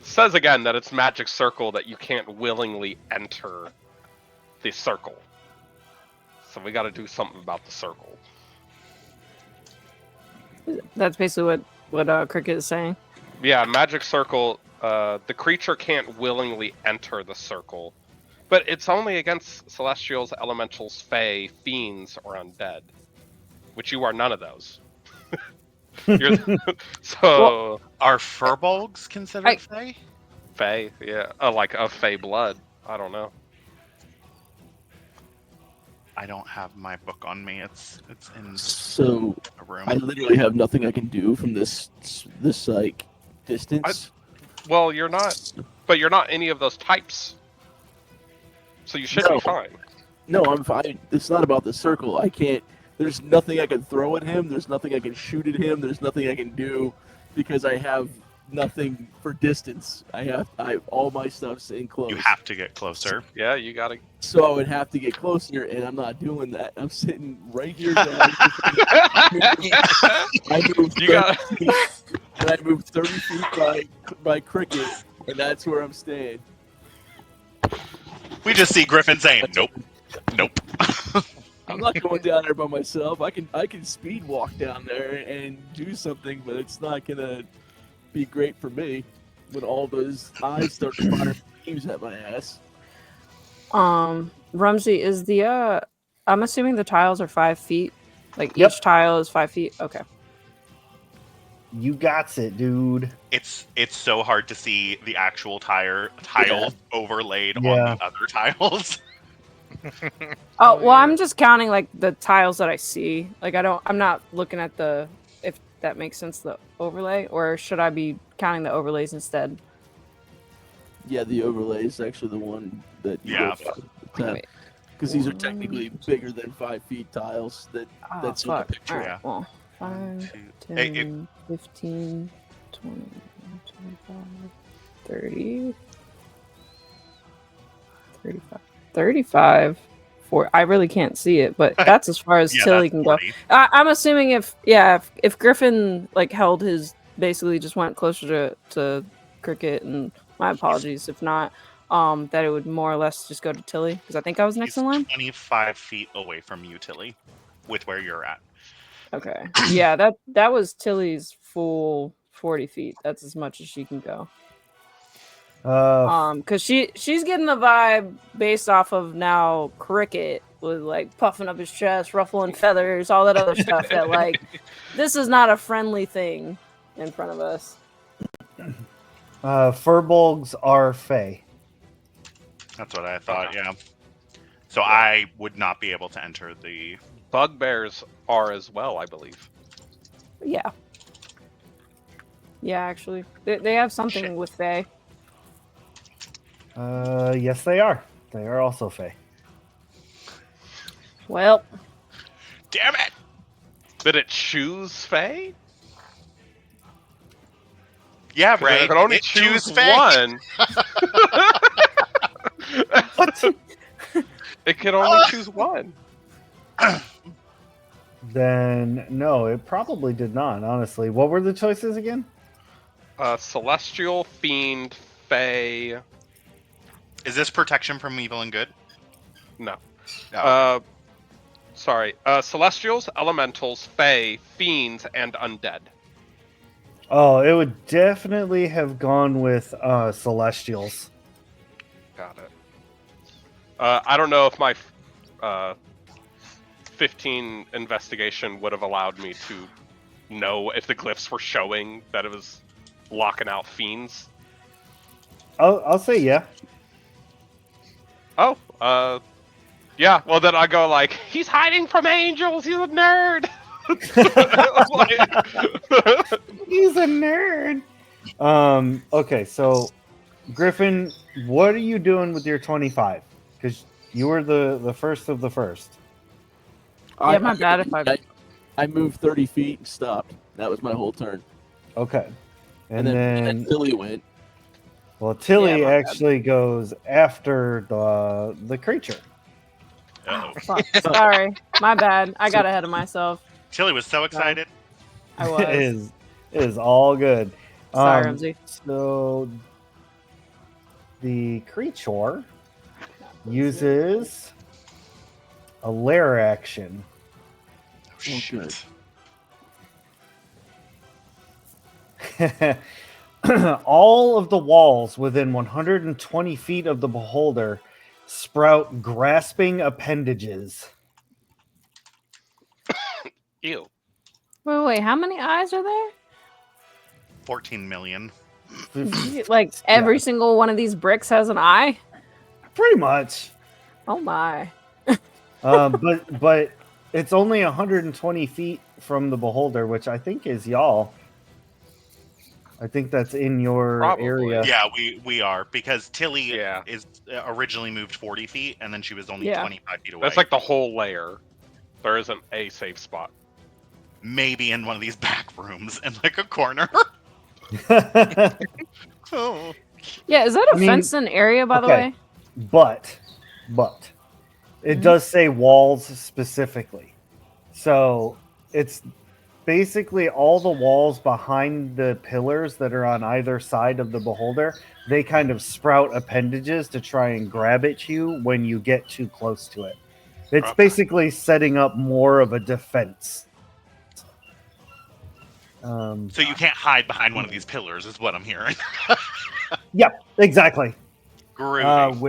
says again that it's magic circle that you can't willingly enter the circle. So we got to do something about the circle. That's basically what Cricket is saying. Yeah, magic circle. The creature can't willingly enter the circle, but it's only against celestials, elementals, fae, fiends, or undead, which you are none of those. You're, so Are furbolgs considered fae? fae, yeah, like a fae blood. I don't know. I don't have my book on me. It's in So a room. I literally have nothing I can do from this like distance. Well, you're not, but you're not any of those types, so you should No. be fine. No, I'm fine. It's not about the circle. I can't. There's nothing I can throw at him. There's nothing I can shoot at him. There's nothing I can do because I have nothing for distance. I all my stuff's enclosed. You have to get closer. Yeah, you gotta. So I would have to get closer, and I'm not doing that. I'm sitting right here. I moved You got. and I moved 30 feet by Cricket, and that's where I'm staying. We just see Griffin saying, "Nope, nope." I'm not going down there by myself. I can speed walk down there and do something, but it's not gonna be great for me when all those eyes start firing beams at my ass. Rumsey, is the I'm assuming the tiles are 5 feet. Like Yep. each tile is 5 feet. Okay. You got it, dude. It's so hard to see the actual tile overlaid Yeah. on the other tiles. Oh well, I'm just counting like the tiles that I see. Like I'm not looking at the, if that makes sense, the overlay, or should I be counting the overlays instead? Yeah, the overlay is actually the one that Yeah. Wait. because these are technically bigger than 5 feet tiles. Oh, That's in the fuck. picture. All right, Yeah. well, 5, 2. 10, Hey, 15, 20, 25, 30, 35, 35. I really can't see it, but that's as far as yeah, Tilly that's can 40. go. I'm assuming if Griffin like held his, basically just went closer to Cricket, and my apologies if not, that it would more or less just go to Tilly, because I think I was next He's in line. 25 feet away from you, Tilly, with where you're at. Okay. Yeah, that was Tilly's full 40 feet. That's as much as she can go. Because she's getting the vibe based off of now Cricket with like puffing up his chest, ruffling feathers, all that other stuff. That like, this is not a friendly thing in front of us. Furbolgs are fey. That's what I thought. Yeah. So I would not be able to enter the. Bugbears are as well, I believe. Yeah. Yeah, actually, they have something Shit. with Fae. Yes, they are. They are also fey. Well, Damn it! Did it choose Fae? Yeah, 'Cause right. It could only It choose Fae. one. It could only choose one. Then no, it probably did not. Honestly, what were the choices again? Celestial, Fiend, Fae. Is this protection from evil and good? No. Oh, Sorry. Celestials, Elementals, Fae, Fiends, and Undead. Oh, it would definitely have gone with Celestials. Got it. I don't know if my 15 investigation would have allowed me to know if the glyphs were showing that it was locking out fiends. I'll say yeah. Oh, yeah. Well, then I go like, he's hiding from angels. He's a nerd. He's a nerd. Okay, so Griffin, what are you doing with your 25? Because you were the first of the first. yeah, my bad if I moved 30 feet and stopped. That was my whole turn. Okay, and And then then Tilly went. well, Tilly Yeah, my bad. actually goes after the creature. Uh-oh. Fuck, sorry, my bad. I got ahead of myself. Tilly was so excited. I was. It is all good. Sorry, Ramsey. So the creature uses a lair action. Oh, shit. All of the walls within 120 feet of the beholder sprout grasping appendages. Ew. Wait, how many eyes are there? 14 million. Like every single one of these bricks has an eye? Pretty much. Oh my. But it's only 120 feet from the beholder, which I think is y'all. I think that's in your Probably. area. Yeah, we are because Tilly Yeah. is originally moved 40 feet and then she was only Yeah. 25 feet away. That's like the whole layer. There isn't a safe spot. Maybe in one of these back rooms in like a corner. Oh. Yeah, is that a I mean, fenced-in area, by the okay. way? But it Mhm. does say walls specifically. So it's basically all the walls behind the pillars that are on either side of the beholder. They kind of sprout appendages to try and grab at you when you get too close to it. It's Okay. basically setting up more of a defense. So you can't hide behind one of these pillars, is what I'm hearing. Yep, exactly. Groovy.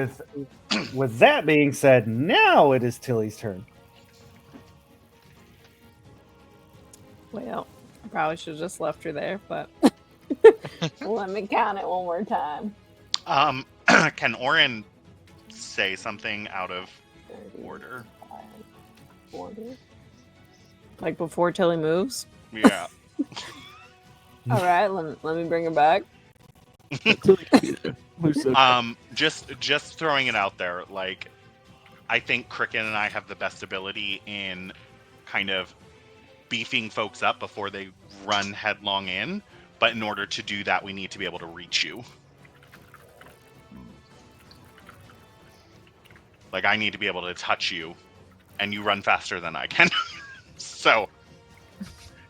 With that being said, now it is Tilly's turn. Well, I probably should have just left her there, but let me count it one more time. Can Orin say something out of order? 40. Like before Tilly moves? Yeah. All right, let me bring her back. Tilly could be there. Who's so Just throwing it out there, like I think Cricket and I have the best ability in kind of beefing folks up before they run headlong in, but in order to do that we need to be able to reach you. Like I need to be able to touch you and you run faster than I can. So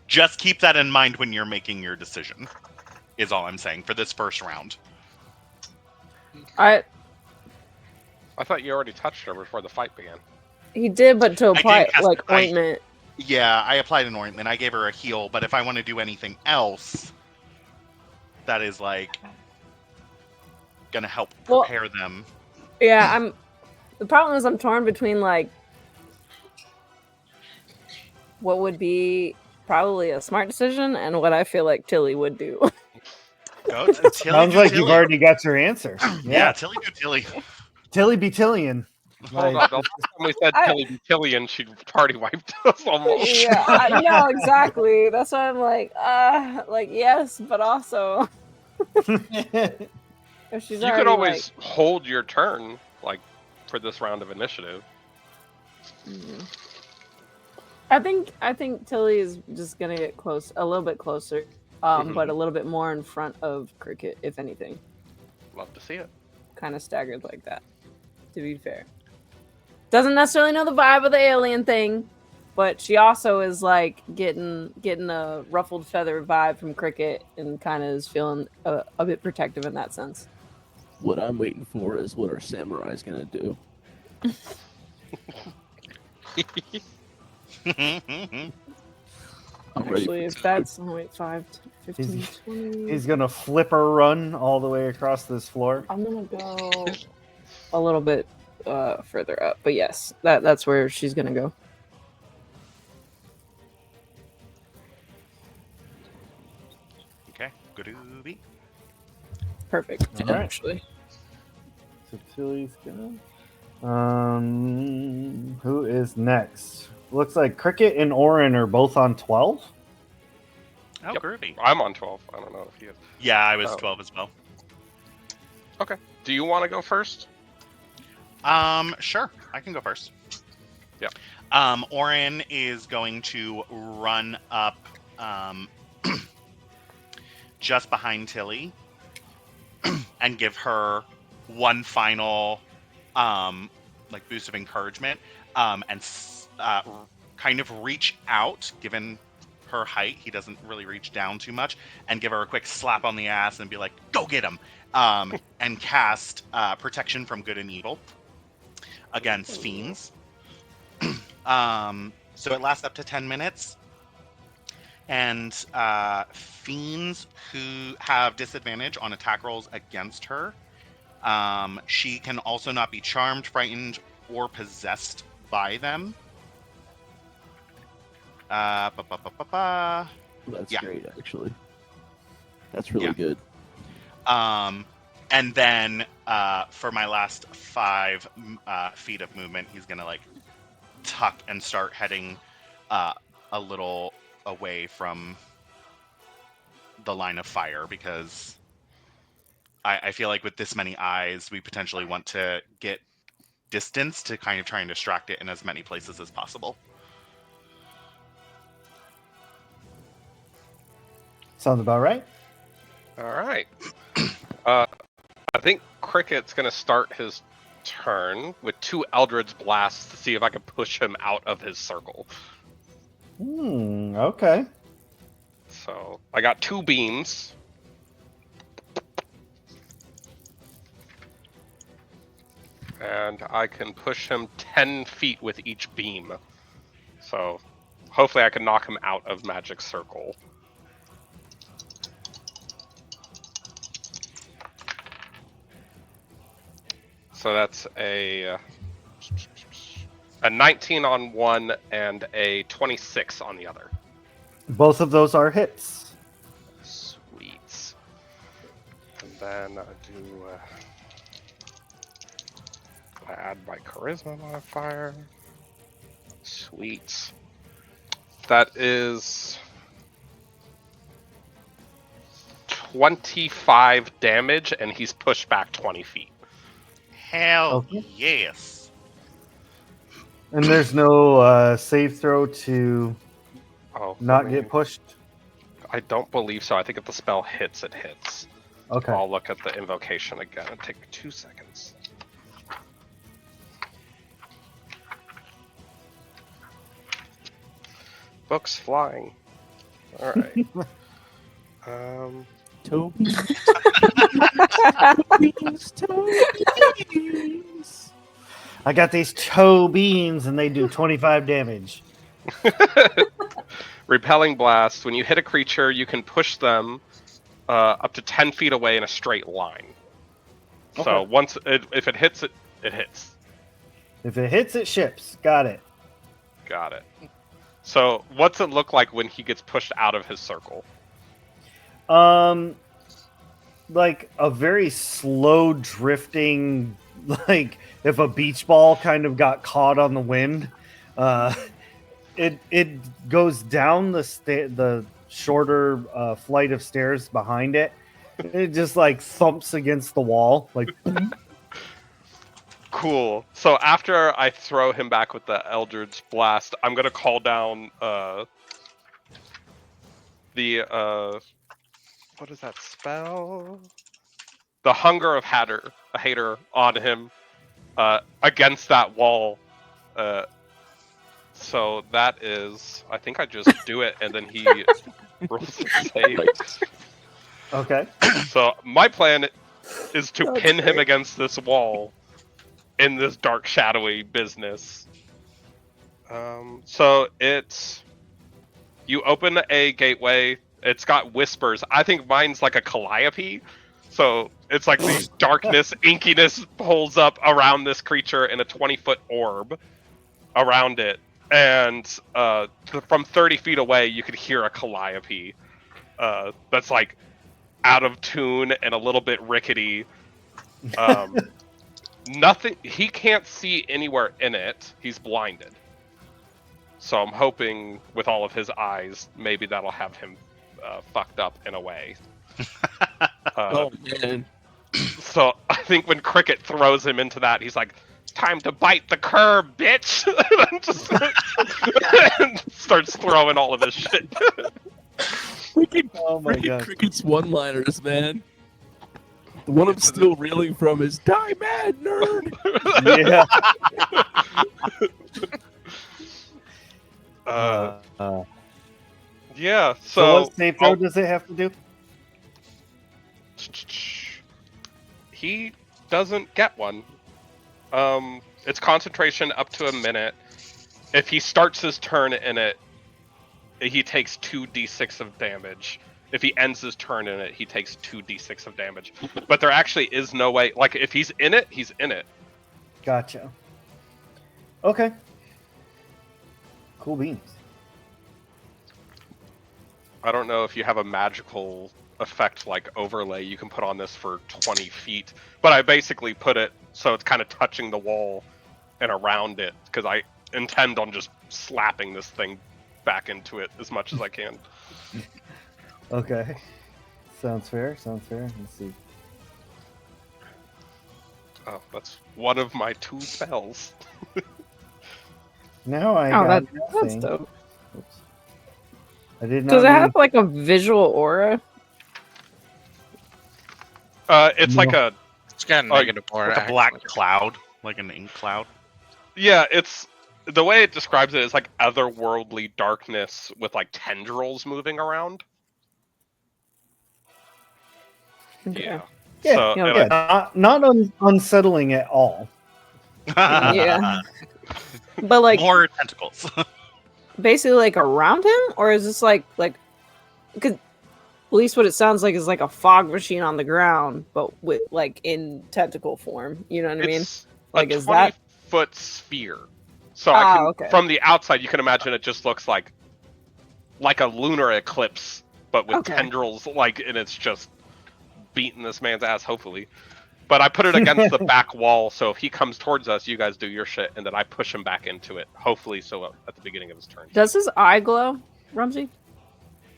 just keep that in mind when you're making your decision, is all I'm saying for this first round. I thought you already touched her before the fight began. He did, but to apply cast like it. ointment. Yeah, I applied an ointment. I gave her a heal, but if I want to do anything else, that is like gonna help Well- prepare them. Yeah, the problem is I'm torn between like what would be probably a smart decision and what I feel like Tilly would do. Go Tilly. Sounds do like Tilly. you've already got your answer. Yeah, Tilly do Tilly. Tilly be Tillian. Hold Like, on, the last time we said I- Tilly be Tillian, she party wiped us almost. Yeah, I know exactly. That's why I'm like yes, but also if she's You already could always hold your turn, like, for this round of initiative. I think Tilly is just gonna get close, a little bit closer, but a little bit more in front of Cricket, if anything. Love to see it. Kind of staggered like that. To be fair, doesn't necessarily know the vibe of the alien thing, but she also is like getting a ruffled feather vibe from Cricket, and kind of is feeling a bit protective in that sense. What I'm waiting for is what our samurai's gonna do. I'm ready. Actually, if that's 5, 15, 20. he's gonna flip or run all the way across this floor. I'm gonna go a little bit further up, but yes, that's where she's gonna go. Okay, groovy. Perfect. All right. Actually, So Tilly's gonna. Who is next? Looks like Cricket and Orin are both on 12. Oh, Yep. groovy. I'm on 12. I don't know if he is. Yeah, I was Oh. 12 as well. Okay. Do you want to go first? Sure, I can go first. Yep. Orin is going to run up, just behind Tilly, and give her one final, like boost of encouragement, and kind of reach out. Given her height, he doesn't really reach down too much, and give her a quick slap on the ass and be like, "Go get him!" And cast protection from good and evil against fiends. So it lasts up to 10 minutes. And fiends who have disadvantage on attack rolls against her, she can also not be charmed, frightened, or possessed by them. That's Yeah. great, actually. That's really Yeah. good. And then for my last 5 feet of movement, he's gonna like tuck and start heading a little away from the line of fire, because I feel like with this many eyes, we potentially want to get distance to kind of try and distract it in as many places as possible. Sounds about right. All right. I think Cricket's going to start his turn with 2 Eldritch Blasts to see if I can push him out of his circle. Okay. So I got 2 beams. And I can push him 10 feet with each beam. So hopefully I can knock him out of Magic Circle. So that's a 19 on one and a 26 on the other. Both of those are hits. Sweet. And then I do I add my charisma modifier. Sweet. That is 25 damage, and he's pushed back 20 feet. Hell Okay. yes. And there's no save throw to Oh, not let me- get pushed. I don't believe so. I think if the spell hits, it hits. Okay. I'll look at the invocation again. It'll take me 2 seconds. Books flying. All right. Toby. I got these toe beans and they do 25 damage. Repelling blast. When you hit a creature, you can push them up to 10 feet away in a straight line. So once if it hits, it hits. If it hits, it ships. Got it. Got it. So, what's it look like when he gets pushed out of his circle? Like a very slow drifting, like if a beach ball kind of got caught on the wind. It goes down the shorter flight of stairs behind it. It just like thumps against the wall, like Cool. So after I throw him back with the Eldritch Blast, I'm gonna call down the what is that spell? The Hunger of Hater on him against that wall. So that is, I think I just do it and then he rolls a save. okay. So my plan is to That's pin him great. against this wall in this dark, shadowy business. So it's, you open a gateway. It's got whispers. I think mine's like a calliope. So it's like these darkness, inkiness pulls up around this creature in a 20-foot orb around it. And from 30 feet away, you could hear a calliope that's like out of tune and a little bit rickety. Nothing. He can't see anywhere in it. He's blinded. So I'm hoping with all of his eyes, maybe that'll have him fucked up in a way. Oh man. So I think when Cricket throws him into that, he's like, "Time to bite the curb, bitch!" and just and starts throwing all of his shit. Oh my god. Cricket's one-liners, man. The one I'm still reeling from is "Die mad, nerd." Yeah. Yeah. So So what save throw does it have to do? he doesn't get one. It's concentration up to a minute. If he starts his turn in it, he takes 2d6 of damage. If he ends his turn in it, he takes 2d6 of damage. But there actually is no way. Like, if he's in it, he's in it. Gotcha. Okay. Cool beans. I don't know if you have a magical effect like overlay you can put on this for 20 feet. But I basically put it so it's kind of touching the wall and around it. Because I intend on just slapping this thing back into it as much as I can. Okay. Sounds fair. Sounds fair. Let's see. Oh, that's one of my 2 spells. Now I Oh, got that's nothing. dope. Oops. I did not. Does it mean- have like a visual aura? It's No. like a It's got a Oh, negative aura. Like a black actually. cloud, like an ink cloud. Yeah, it's the way it describes it is like otherworldly darkness with like tendrils moving around. Okay. Yeah. Yeah, So, yeah, and Yeah, not unsettling at all. Yeah. But like More tentacles. basically like around him, or is this like because at least what it sounds like is like a fog machine on the ground, but with like in tentacle form. You know what I mean? it's Like, a is that 20-foot sphere. So I can, okay. from the outside, you can imagine it just looks like a lunar eclipse, but with Okay. tendrils, like, and it's just beating this man's ass, hopefully. But I put it against the back wall, so if he comes towards us, you guys do your shit, and then I push him back into it, hopefully, so at the beginning of his turn. Does his eye glow, Rumsey?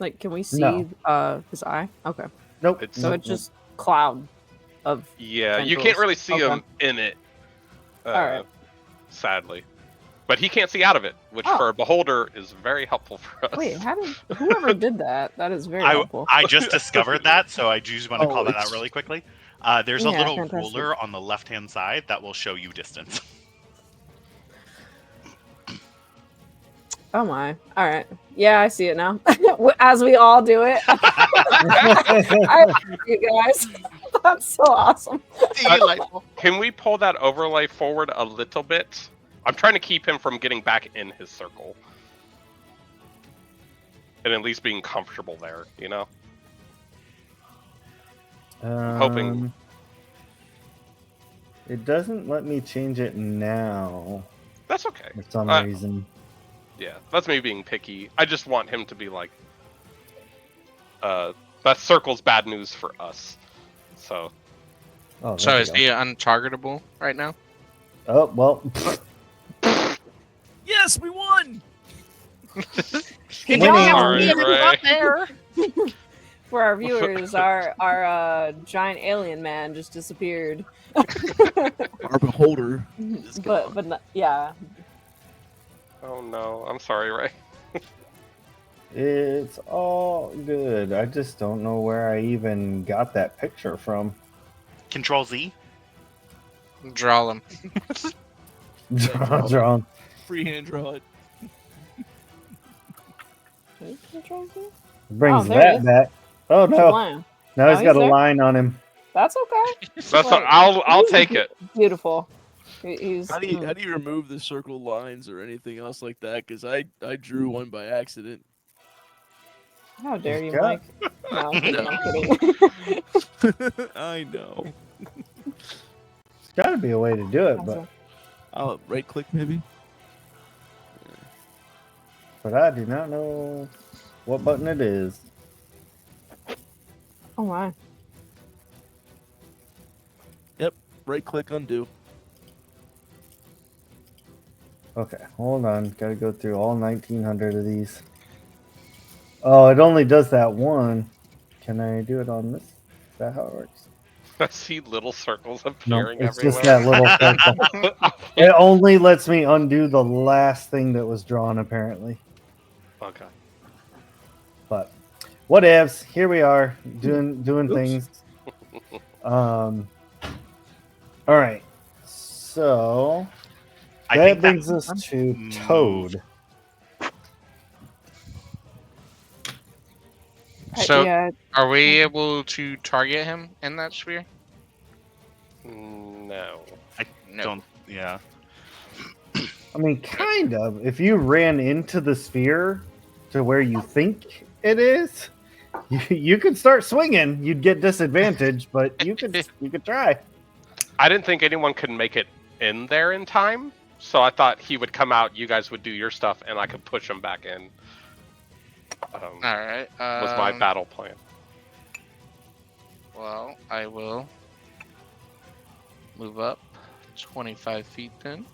Like, can we see No. his eye? Okay, Nope. It's- so nope, it's just cloud of. Yeah, you tendrils. can't really see Okay. him in it, Alright. sadly. But he can't see out of it, which Oh. for a beholder is very helpful for us. Wait, how did whoever did that? That is very helpful. I just discovered that, so I just want to call that out it's- really quickly. There's a Yeah, little fantastic. ruler on the left-hand side that will show you distance. Oh my! All right, yeah, I see it now. As we all do it. I love you guys. That's so awesome. Delightful. Can we pull that overlay forward a little bit? I'm trying to keep him from getting back in his circle. And at least being comfortable there, you know? hoping- It doesn't let me change it now That's okay. for some Uh, reason. Yeah, that's me being picky. I just want him to be like, that circle's bad news for us. So Oh, So there we is go. he untargetable right now? Oh well. Yes, we won. He Winning. don't Sorry, have to be Ray. up there. For our viewers, our giant alien man just disappeared. Our beholder. is gone. but not, yeah. Oh no, I'm sorry, Ray. It's all good. I just don't know where I even got that picture from. Control Z. Draw him. Drawn. Freehand draw it. Brings Oh, there he that is. back. Oh no! Lion. Now Oh, he's got a he's there? line on him. That's okay. That's Like, I'll he's take it. Beautiful. He's How do you remove the circle lines or anything else like that? Because I drew one by accident. How dare you, Yeah. Mike? No, I'm kidding. I'm kidding. I know. There's got to be a way to do it, but I'll right click maybe. I do not know what button it is. Oh my. Right click undo. Okay, hold on. Got to go through all 1,900 of these. Oh, it only does that one. Can I do it on this? Is that how it works? I see little circles No, appearing it's everywhere. just that little circle. It only lets me undo the last thing that was drawn, apparently. Okay. But whatevs. Here we are doing Oops. things. All right. So I that think brings that us to moved. Toad. So yeah, are we able to target him in that sphere? No. No. don't. Yeah. I mean, kind of. If you ran into the sphere to where you think it is, you could start swinging. You'd get disadvantage, but you could try. I didn't think anyone could make it in there in time, so I thought he would come out, you guys would do your stuff, and I could push him back in. All right. Was my battle plan. Well, I will move up 25 feet then.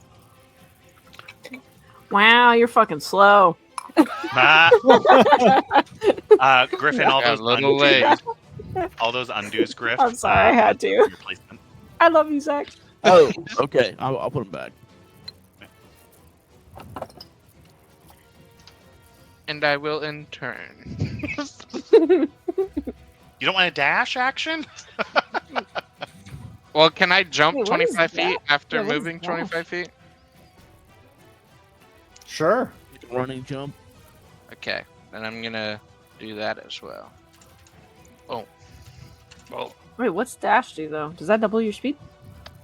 wow, you're fucking slow. Griffin, all Got those a little late. undos, Griff. I'm sorry, I had to. your placement. I love you, Zach. Oh, okay. I'll put him back. And I will in turn. You don't want a dash action? Well, can I jump Wait, what is 25 that? feet after Yeah, what is moving that? 25 feet? Sure. Running jump. Okay, then I'm gonna do that as well. Well, Wait, what's dash do though? Does that double your speed?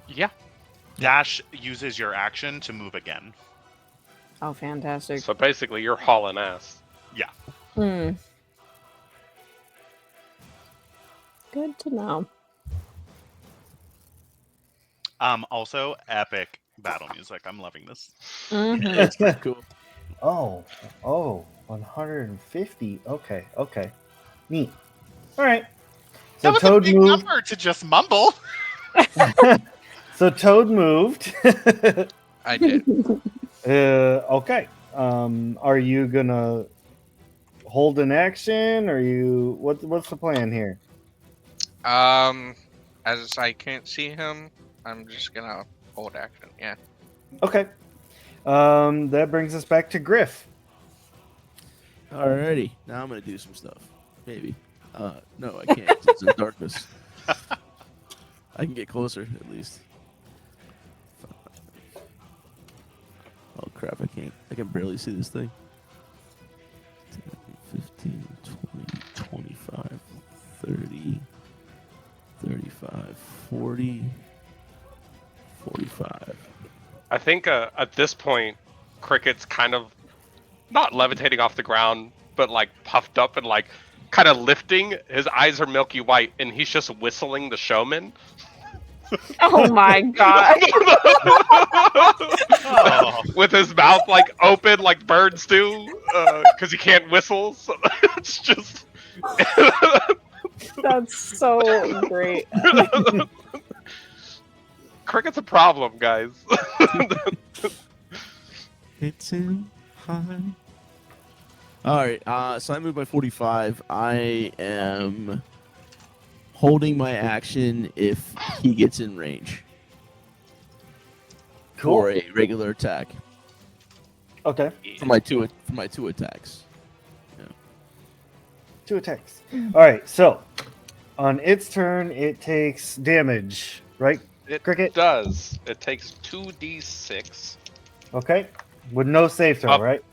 yeah. Dash uses your action to move again. Oh, fantastic. So basically, you're hauling ass. Hmm. Good to know. Also, epic battle music. I'm loving this. Mhm. It's pretty cool. Oh, 150. Okay. Neat. All right. So That was a Toad big moved. number to just mumble. So Toad moved. I did. Okay. Are you gonna hold an action? Or you what's the plan here? As I can't see him, I'm just gonna hold action. Yeah. Okay. That brings us back to Griff. Alrighty. Now I'm gonna do some stuff. Maybe. No, I can't. It's in darkness. I can get closer at least. Oh crap! I can barely see this thing. 10, 15, 20, 25, 30, 35, 40, 45. I think at this point, Cricket's kind of not levitating off the ground, but like puffed up and like kind of lifting. His eyes are milky white, and he's just whistling the showman. Oh my god. Oh. With his mouth like open like birds do, because he can't whistle. So it's just. That's so great. Cricket's a problem, guys. It's him high. All right, so I moved by 45. I am holding my action if he gets in range for a regular attack. Okay. For my two attacks. 2 attacks. All right. So on its turn, it takes damage, right? It Cricket. does. It takes 2d6. Okay. With no save throw, right?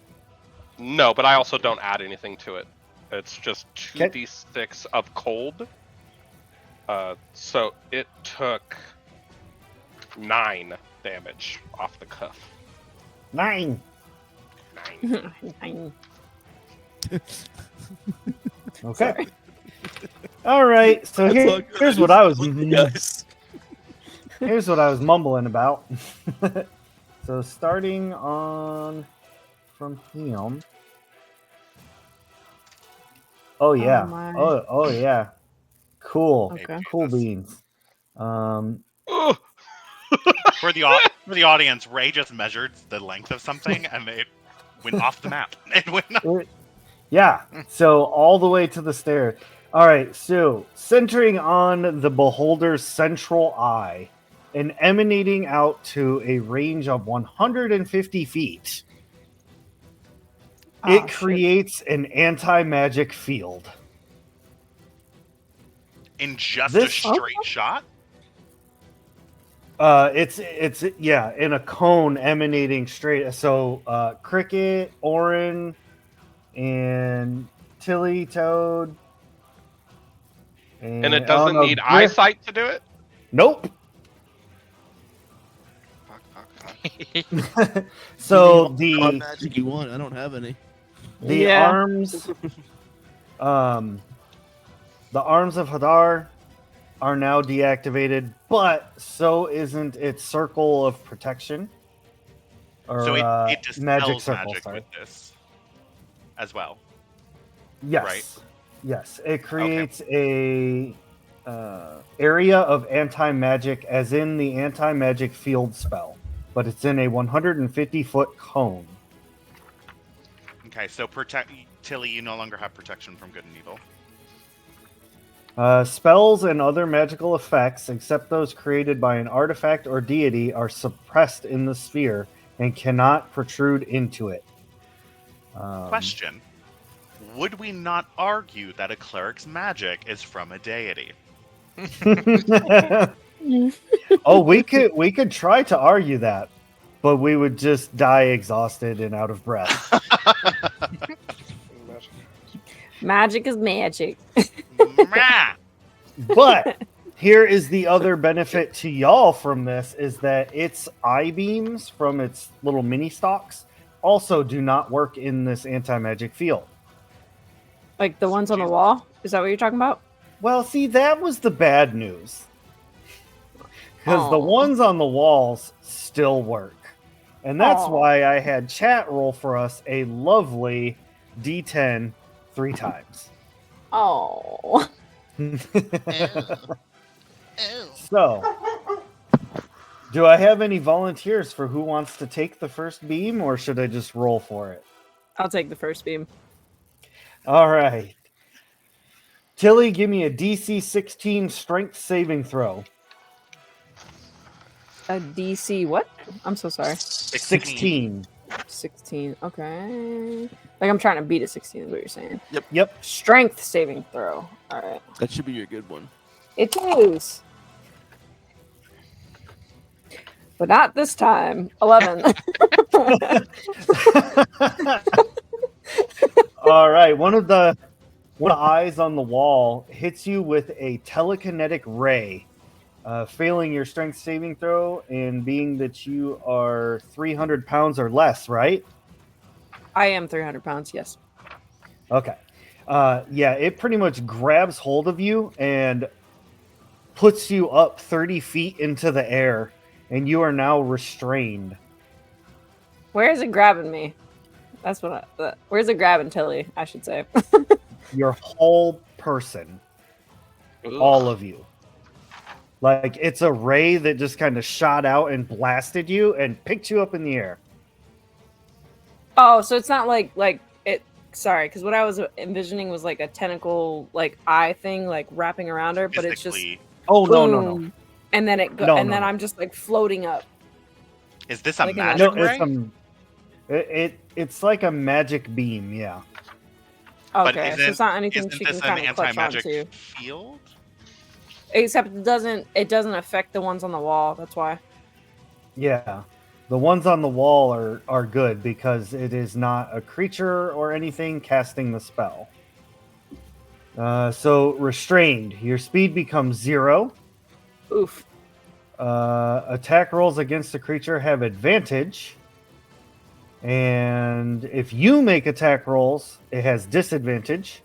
No, but I also don't add anything to it. It's just 2d6 of cold. So it took 9 damage off the cuff. 9. 9. Okay. All right. So That's all good. here's what I was. Yes. Here's what I was mumbling about. So starting on from him. Oh yeah. my. Oh yeah. Cool. Okay. Cool beans. Ugh. For the audience, Ray just measured the length of something and it went off the map. It went. Yeah. So all the way to the stair. All right. So centering on the beholder's central eye and emanating out to a range of 150 feet, Oh, it shit. creates an anti-magic field. In just This- a straight shot? It's in a cone emanating straight. So Cricket, Orin, and Tilly, Toad, And it doesn't need Griff- eyesight to do it? Nope. Fuck. So What the magic you want? I don't have any. Yeah. arms, the arms of Hadar are now deactivated, but so isn't its circle of protection. Or, So it magic dispels circle. magic Sorry. with this as well. Yes. Right. Yes. It creates a area of anti-magic, as in the anti-magic field spell, but it's in a 150-foot cone. Okay, so Tilly, you no longer have protection from good and evil. Spells and other magical effects, except those created by an artifact or deity, are suppressed in the sphere and cannot protrude into it. Question. Would we not argue that a cleric's magic is from a deity? Oh, we could try to argue that, but we would just die exhausted and out of breath. Magic is magic. Meh. But here is the other benefit to y'all from this is that its eye beams from its little mini stalks also do not work in this anti-magic field. Like the ones on the wall? Is that what you're talking about? Well, see, that was the bad news. Because the Aw. ones on the walls still work. And that's Aw. why I had chat roll for us a lovely D10 3 times. Oh. So, do I have any volunteers for who wants to take the first beam, or should I just roll for it? I'll take the first beam. All right. Tilly, give me a DC 16 strength saving throw. A DC what? I'm so sorry. 16. 16. Okay. Like I'm trying to beat a 16 is what you're saying. Yep. Strength saving throw. All right. That should be your good one. It is. But not this time. 11. All right. One of the eyes on the wall hits you with a telekinetic ray, failing your strength saving throw, and being that you are 300 pounds or less, right? I am 300 pounds, yes. Okay. Yeah, it pretty much grabs hold of you and puts you up 30 feet into the air, and you are now restrained. Where is it grabbing me? That's what where's it grabbing Tilly, I should say. Your whole person, all of you. Like, it's a ray that just kind of shot out and blasted you and picked you up in the air. Oh, so it's not like it. Sorry, because what I was envisioning was like a tentacle, like eye thing, like wrapping around her, but it's just Physically. Oh, no, no, boom, no. and then it No, and no, then no. I'm just like floating up. Is this a Like in a- magic No, ray? it's like a magic beam, yeah. But Okay, so it's not anything isn't she this can an kind of clutch anti-magic onto. field? Except it doesn't affect the ones on the wall. That's why. Yeah. The ones on the wall are good because it is not a creature or anything casting the spell. So restrained, your speed becomes 0. Oof. Attack rolls against the creature have advantage. And if you make attack rolls, it has disadvantage.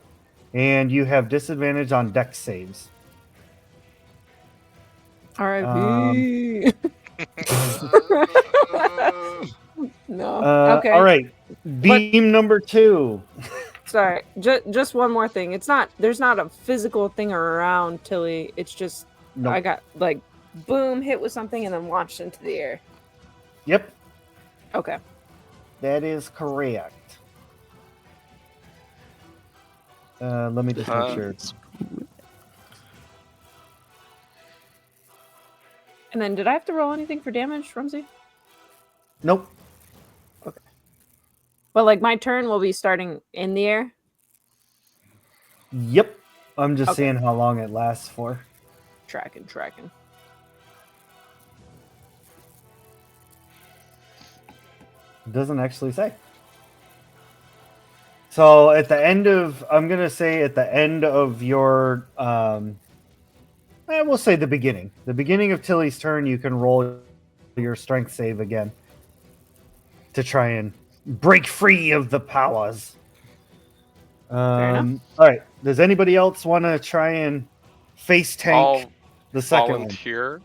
And you have disadvantage on dex saves. R.I.P. No. Okay. All right. Beam number 2. Sorry. Just one more thing. There's not a physical thing around Tilly. It's just Nope. I got like boom, hit with something and then launched into the air. Yep. Okay. That is correct. Let me just make sure. And then did I have to roll anything for damage, Rumsey? Nope. But like my turn will be starting in the air. Yep. I'm just Okay. seeing how long it lasts for. Tracking. It doesn't actually say. So at the end of, I'm going to say at the end of your, we'll say the beginning of Tilly's turn, you can roll your strength save again to try and break free of the powers. enough. All right. Does anybody else want to try and face tank I'll the second volunteer.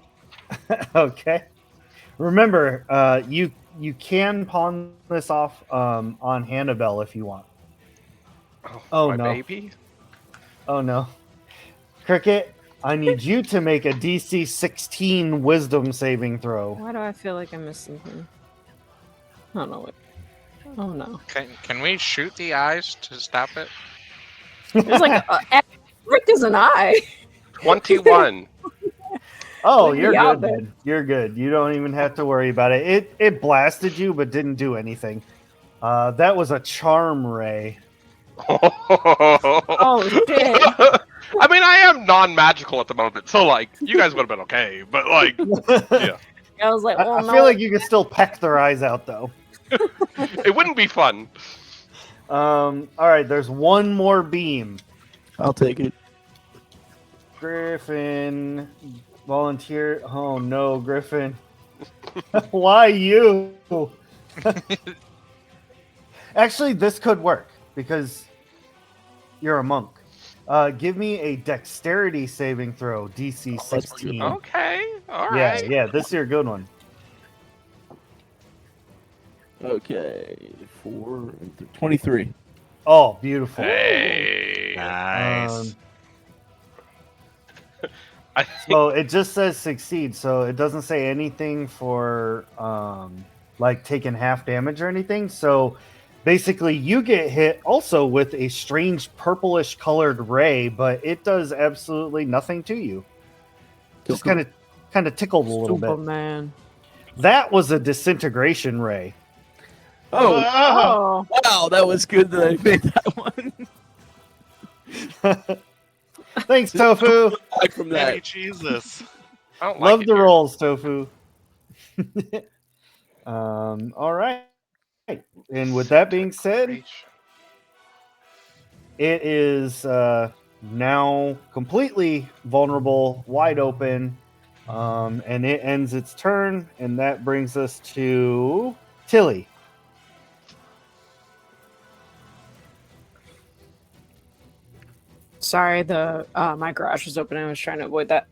one? Okay. Remember, you can pawn this off on Hannibal if you want. Oh, my no. baby. Oh no. Cricket, I need you to make a DC 16 wisdom saving throw. Why do I feel like I missed something? Oh no! Wait. Oh no! Can we shoot the eyes to stop it? There's like Rick is an eye. 21. Oh, Leave you're me out good, there. man. You're good. You don't even have to worry about it. It blasted you, but didn't do anything. That was a charm ray. Oh shit! I mean, I am non-magical at the moment, so like, you guys would have been okay. But like, yeah, I was like, oh I no! feel like you can still peck their eyes out, though. it wouldn't be fun. All right, there's one more beam. I'll take it. Griffin, volunteer. Oh no, Griffin. Why you? Actually, this could work because you're a monk. Give me a dexterity saving throw, DC 16. Okay, all right. Yeah, this is your good one. Okay, 23. Oh, beautiful. Hey. Nice. I So it just says succeed, so it doesn't say anything for like taking half damage or anything. So basically you get hit also with a strange purplish colored ray, but it does absolutely nothing to you. Just kind of tickled a little bit. Superman. That was a disintegration ray. Oh, Oh, wow, that was good that I made that one. Thanks, Tofu. Back from Hey, that. Jesus. I don't Love like the it here. rolls, Tofu. All right. And with that being said, it is now completely vulnerable, wide open, and it ends its turn, and that brings us to Tilly. Sorry, the my garage was open. I was trying to avoid that.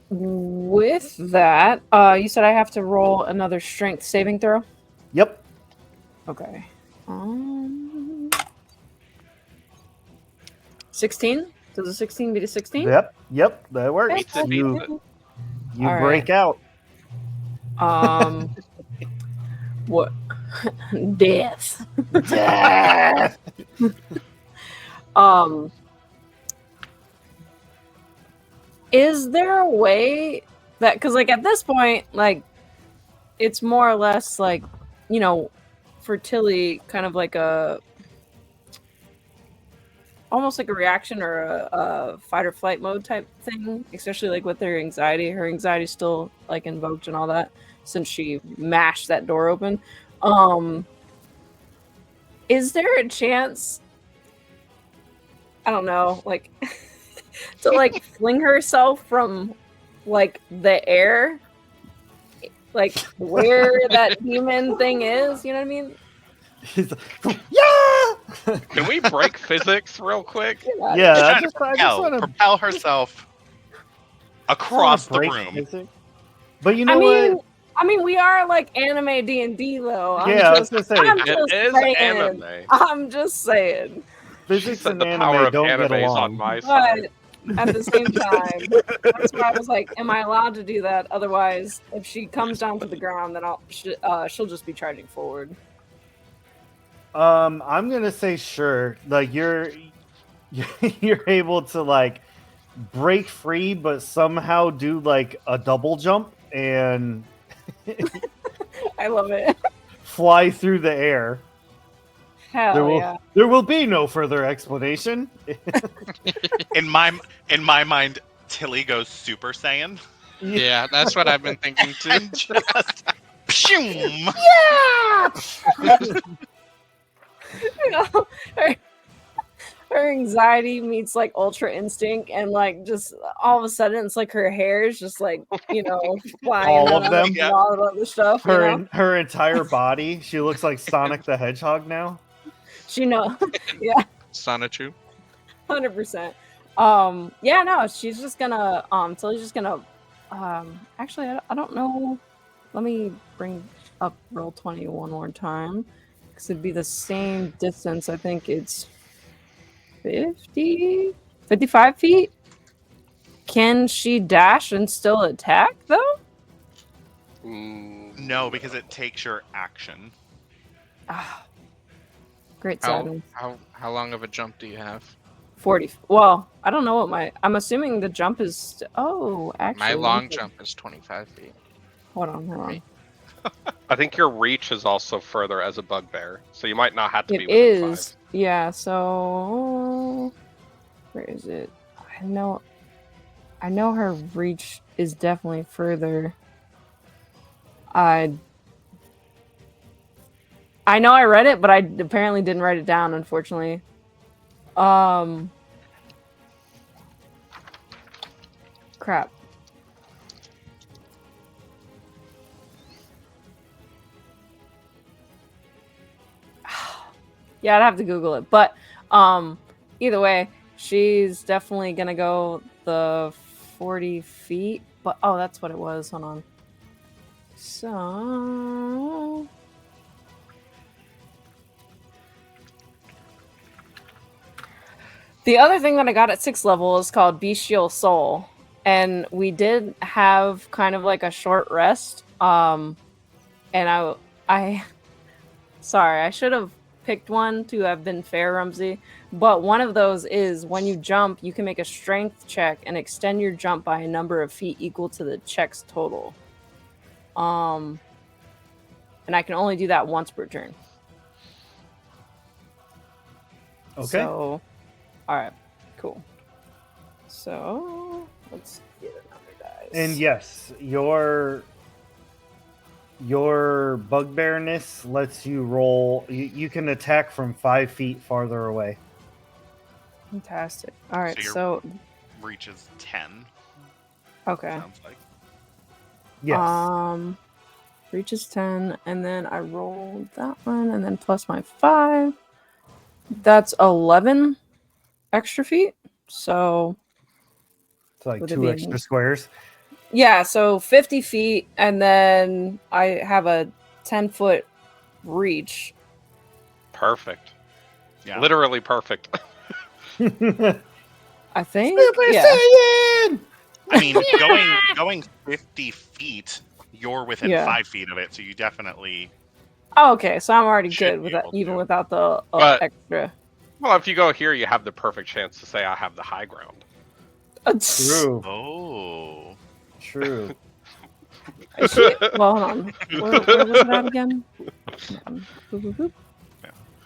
With that, you said I have to roll another strength saving throw. Yep. Okay. 16. Does a 16 beat a 16? Yep, that works. Beats it, You beats it. you All break out. What? Death. Death! Is there a way that, because like at this point, like it's more or less like, you know, for Tilly, kind of like almost like a reaction or a fight or flight mode type thing, especially like with her anxiety. Her anxiety's still like invoked and all that since she mashed that door open. Is there a chance, I don't know, like to like fling herself from like the air, like where that demon thing is, you know what I mean? He's like, yeah! Can we break physics real quick? Yeah, She's I trying to just want to propel herself across the room. But you know what? I mean, we are like anime D&D though. I was gonna say, It is saying. anime. I'm just saying. She physics said and the power anime of don't get anime is along. on my side. But at the same time, that's why I was like, am I allowed to do that? Otherwise, if she comes down to the ground, then she'll just be charging forward. I'm gonna say sure. Like you're able to like break free, but somehow do like a double jump and I love it. fly through the air. Hell There will be no further explanation. In my mind, Tilly goes Super Saiyan. Yeah, that's what I've been thinking too. And just pshoom! You know, her anxiety meets like ultra instinct, and like just all of a sudden it's like her hair is just like, you know, flying All of out them? and all the other stuff. Her entire body. She looks like Sonic the Hedgehog now. She know, yeah, Sonichu. 100%. Yeah, no, she's just gonna Tilly's just gonna actually I don't know. Let me bring up roll 20 one more time because it'd be the same distance. I think it's 55 feet. Can she dash and still attack though? No, because it takes your action. Great sadness. How long of a jump do you have? 40. Well, I don't know what I'm assuming the jump is. Oh, actually. My long jump is 25 feet. Hold on. I think your reach is also further as a bugbear, so you might not have to be It within is. Yeah, so where is it? I know her reach is definitely further. I know I read it, but I apparently didn't write it down, unfortunately. Crap. Yeah, I'd have to Google it. But either way, she's definitely gonna go the 40 feet. But oh, that's what it was. Hold on. So the other thing that I got at 6th level is called Bestial Soul. And we did have kind of like a short rest. And I sorry, I should have picked one to have been fair, Rumsey. But one of those is when you jump, you can make a strength check and extend your jump by a number of feet equal to the check's total. And I can only do that once per turn. Okay. So, all right, cool. So let's get another dice. And yes, your bugbearness lets you roll. You can attack from 5 feet farther away. Fantastic. All right, So so reach is 10. okay. Sounds like. Yes. Reach is 10, and then I rolled that one, and then plus my 5. That's 11. extra feet. So It's like Would it 2 be extra squares. yeah, so 50 feet, and then I have a 10-foot reach. Perfect. Yeah. Literally perfect. I think. Super Yeah. Saiyan! I mean, going 50 feet, you're within Yeah. 5 feet of it, so you definitely. Oh, okay, so I'm already Should good be with that, able even to. without the But- extra. Well, if you go here, you have the perfect chance to say I have the high ground. True. Oh. True. Is she, well, hold on. Where was it at again? Hold on. Boop, boop, boop.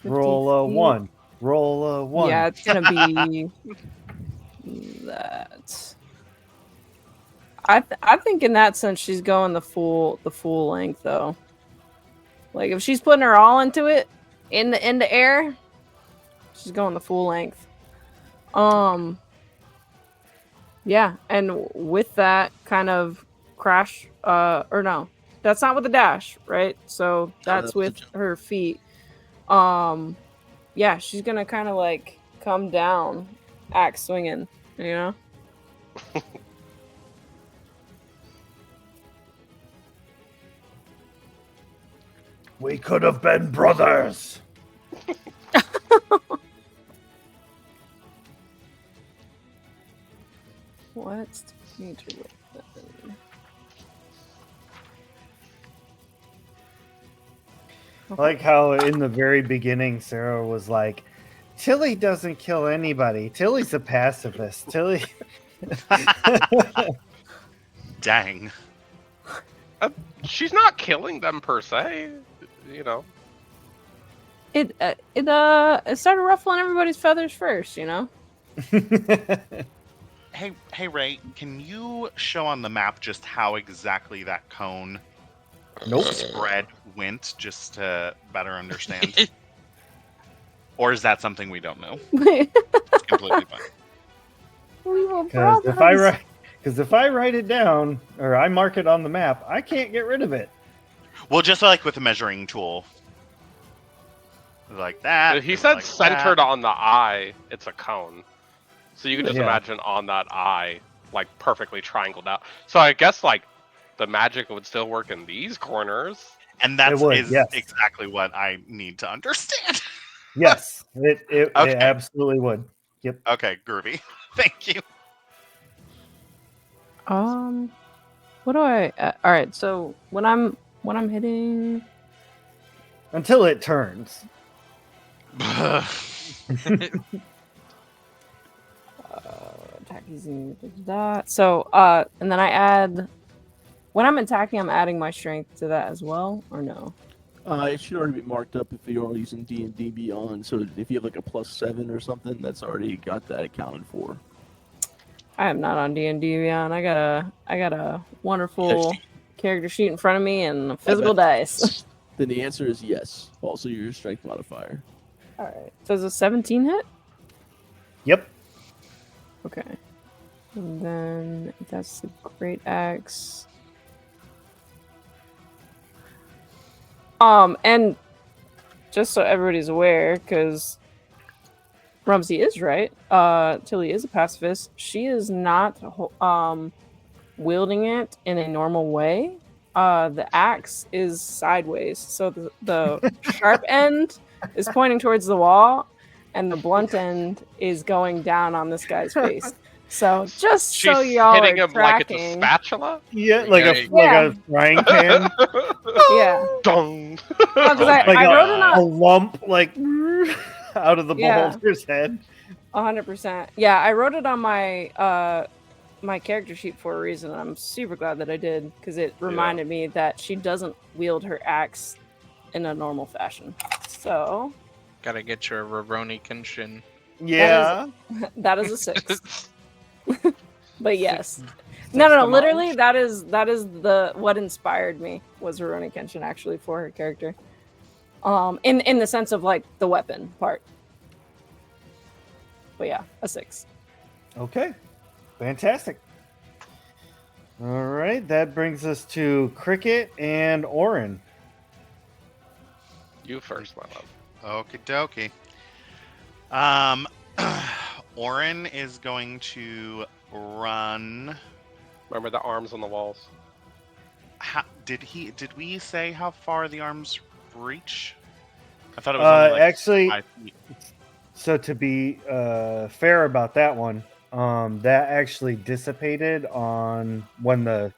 50 Roll a feet. 1. Roll a 1. Yeah, it's gonna be that. I think in that sense she's going the full length though. Like if she's putting her all into it in the air, she's going the full length. Yeah, and with that kind of crash or no. That's not with the dash, right? So that's that's the with jump. her feet. Yeah, she's going to kind of like come down axe swinging, you know? We could have been brothers. What's the major weapon? I like how in the very beginning Sarah was like, Tilly doesn't kill anybody. Tilly's a pacifist. Tilly. Dang. She's not killing them per se. You know. It started ruffling everybody's feathers first, you know? Hey Ray, can you show on the map just how exactly that cone spread went, just to better understand? Or is that something we don't know? It's completely fine. We were Because brothers. if I write it down or I mark it on the map, I can't get rid of it. Well, just like with a measuring tool. Like that. He or said like centered that. on the eye, it's a cone. So you can just Yeah. imagine on that eye, like perfectly triangled out. So I guess like the magic would still work in these corners. And that would, is yes. exactly what I need to understand. Yes, it Okay. absolutely would. Yep. Okay, groovy. Thank you. What do I all right, so when I'm hitting Until it turns. attack using that. So and then I add when I'm attacking I'm adding my strength to that as well, or no? It should already be marked up if you're using D&D Beyond. So if you have like a +7 or something, that's already got that accounted for. I am not on D&D Beyond. I got a wonderful character sheet in front of me and physical dice. Then the answer is yes. Also your strength modifier. All right. So is a 17 hit? Yep. Okay. And then that's the great axe. And just so everybody's aware, because Rumsey is right. Tilly is a pacifist. She is not wielding it in a normal way. The axe is sideways, so the sharp end is pointing towards the wall, and the blunt end is going down on this guy's face. So just She's so y'all hitting are him like it's a tracking, spatula. Yeah, like a Yeah. frying pan, yeah. Dong. No, 'cause I like wrote it a on lump, like out of the Yeah. beholder's head. 100%. Yeah, I wrote it on my my character sheet for a reason. And I'm super glad that I did because it reminded me that she doesn't wield her axe in a normal fashion. So Gotta get your Roroni Kenshin. Yeah. that is a 6. But yes. to No. March. Literally, that is the what inspired me was Rurouni Kenshin actually for her character. In the sense of like the weapon part. But yeah, a 6. Okay. Fantastic. All right, that brings us to Cricket and Orin. You first, my love. Okie dokie. Orin is going to run. Remember the arms on the walls? Did we say how far the arms reach? I thought it was only like actually, 5 feet. so to be fair about that one, that actually dissipated on when the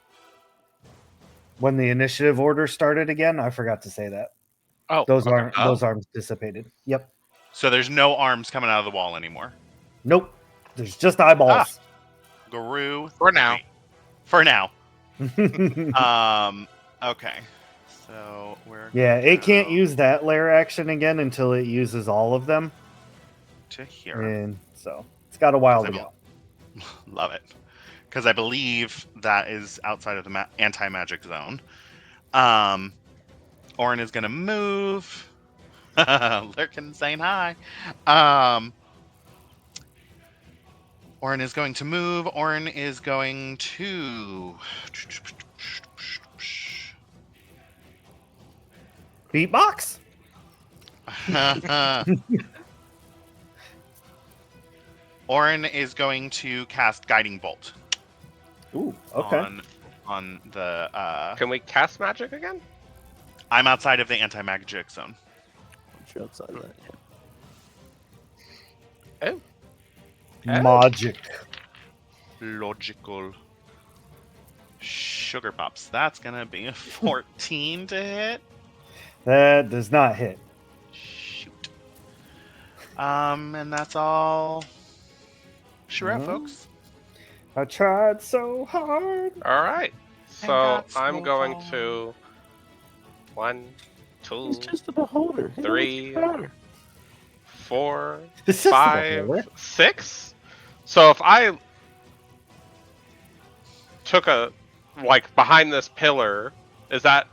initiative order started again. I forgot to say that. Oh, Those okay. those arms dissipated. Yep. So there's no arms coming out of the wall anymore. Nope. There's just eyeballs. Guru. For now. For now. Okay. So we're Yeah, gonna it can't go use that layer action again until it uses all of them, to here. and so it's got a while to go. Love it. Because I believe that is outside of the anti-magic zone. Orin is going to move. Lurkin saying hi. Orin is going to move. Orin is going to... Beatbox. Orin is going to cast Guiding Bolt. Ooh, okay. On the... Can we cast magic again? I'm outside of the anti-magic zone. You're outside of that. Oh. Magic. Logical. Sugar Pops. That's going to be a 14 to hit. That does not hit. Shoot. And that's all. Sure, No. folks. I tried so hard. All right. So got I'm so going far. to 1, 2, He's just a beholder. He 3, doesn't matter. 4, It's just a 5, beholder. 6. So if I took a behind this pillar, is that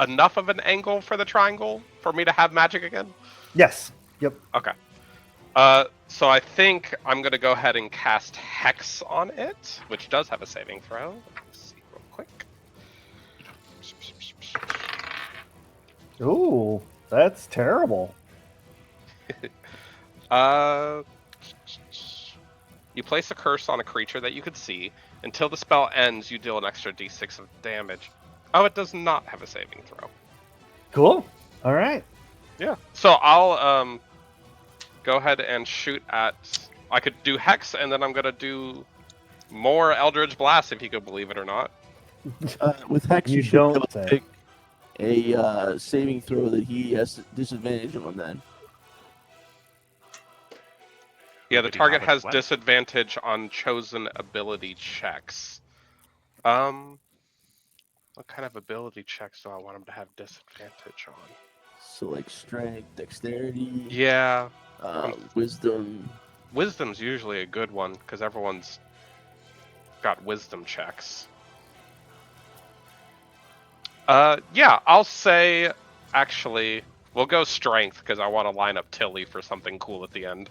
enough of an angle for the triangle for me to have magic again? Yes. Yep. Okay. So I think I'm gonna go ahead and cast Hex on it, which does have a saving throw. Let's see real quick. Ooh, that's terrible. You place a curse on a creature that you could see. Until the spell ends, you deal an extra d6 of damage. Oh, it does not have a saving throw. Cool. All right. Yeah. So I'll go ahead and shoot at. I could do Hex, and then I'm gonna do more Eldritch Blast, if you could believe it or not. With Hex, You you should be don't able to say. pick a saving throw that he has disadvantage on then. Yeah, the Would he target have a has what? disadvantage on chosen ability checks. What kind of ability checks do I want him to have disadvantage on? So like strength, dexterity, Yeah, wisdom. wisdom's usually a good one because everyone's got wisdom checks. Yeah, I'll say actually we'll go strength because I want to line up Tilly for something cool at the end.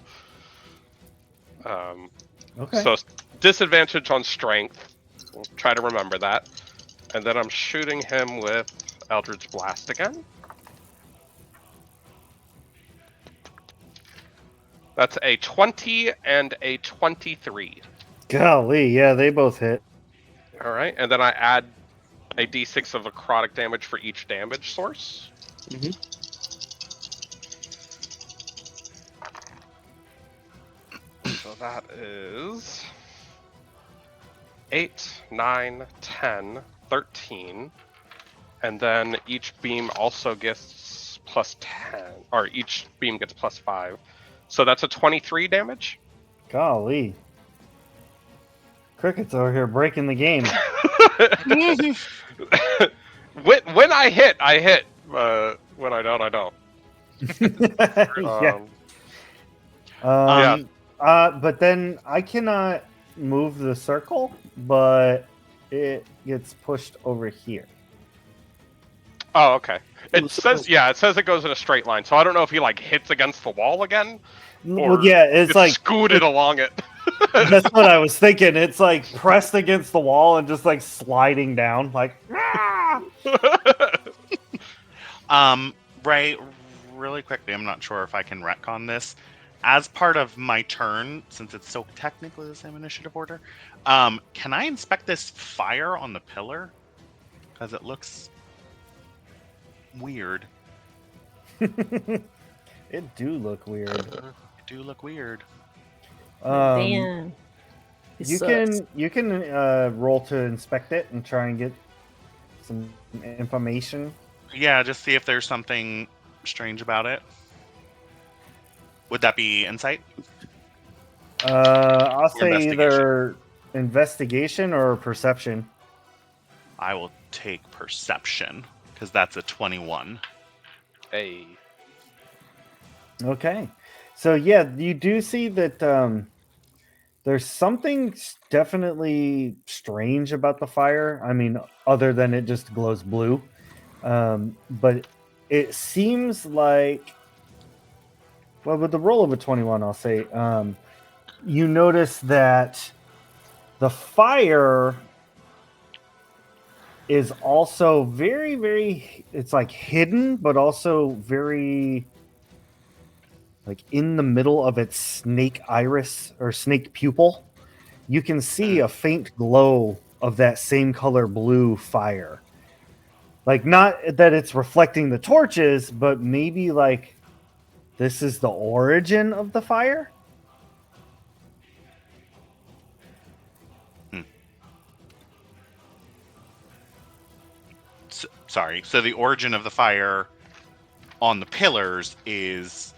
Okay. So disadvantage on strength. We'll try to remember that. And then I'm shooting him with Eldritch Blast again. That's a 20 and a 23. Golly, yeah, they both hit. All right, and then I add a d6 of necrotic damage for each damage source. Mm-hmm. So that is 8, 9, 10, 13. And then each beam also gets plus 10, or each beam gets plus 5. So that's a 23 damage. Golly. Cricket's over here breaking the game. When I hit, I hit. When I don't, I don't. Yeah. Yeah. But then I cannot move the circle, but it gets pushed over here. Oh, okay. It Well, says, so- yeah, it says it goes in a straight line. So I don't know if he like hits against the wall again. Well, Or yeah, it's like scooted along it. that's what I was thinking. It's like pressed against the wall and just like sliding down, like. Ray, really quickly, I'm not sure if I can retcon this. as part of my turn, since it's so technically the same initiative order, can I inspect this fire on the pillar? Because it looks weird. It do look weird. It do look weird. Damn. He You sucks. can roll to inspect it and try and get some information. Yeah, just see if there's something strange about it. Would that be insight? I'll say Investigation. either investigation or perception. I will take perception because that's a 21. Hey. Okay, so yeah, you do see that there's something definitely strange about the fire. I mean, other than it just glows blue, but it seems like, well, with the roll of a 21, I'll say, you notice that the fire is also very, very, it's like hidden, but also very like in the middle of its snake iris or snake pupil. You can see a faint glow of that same color blue fire. Like, not that it's reflecting the torches, but maybe like this is the origin of the fire. Sorry. So the origin of the fire on the pillars is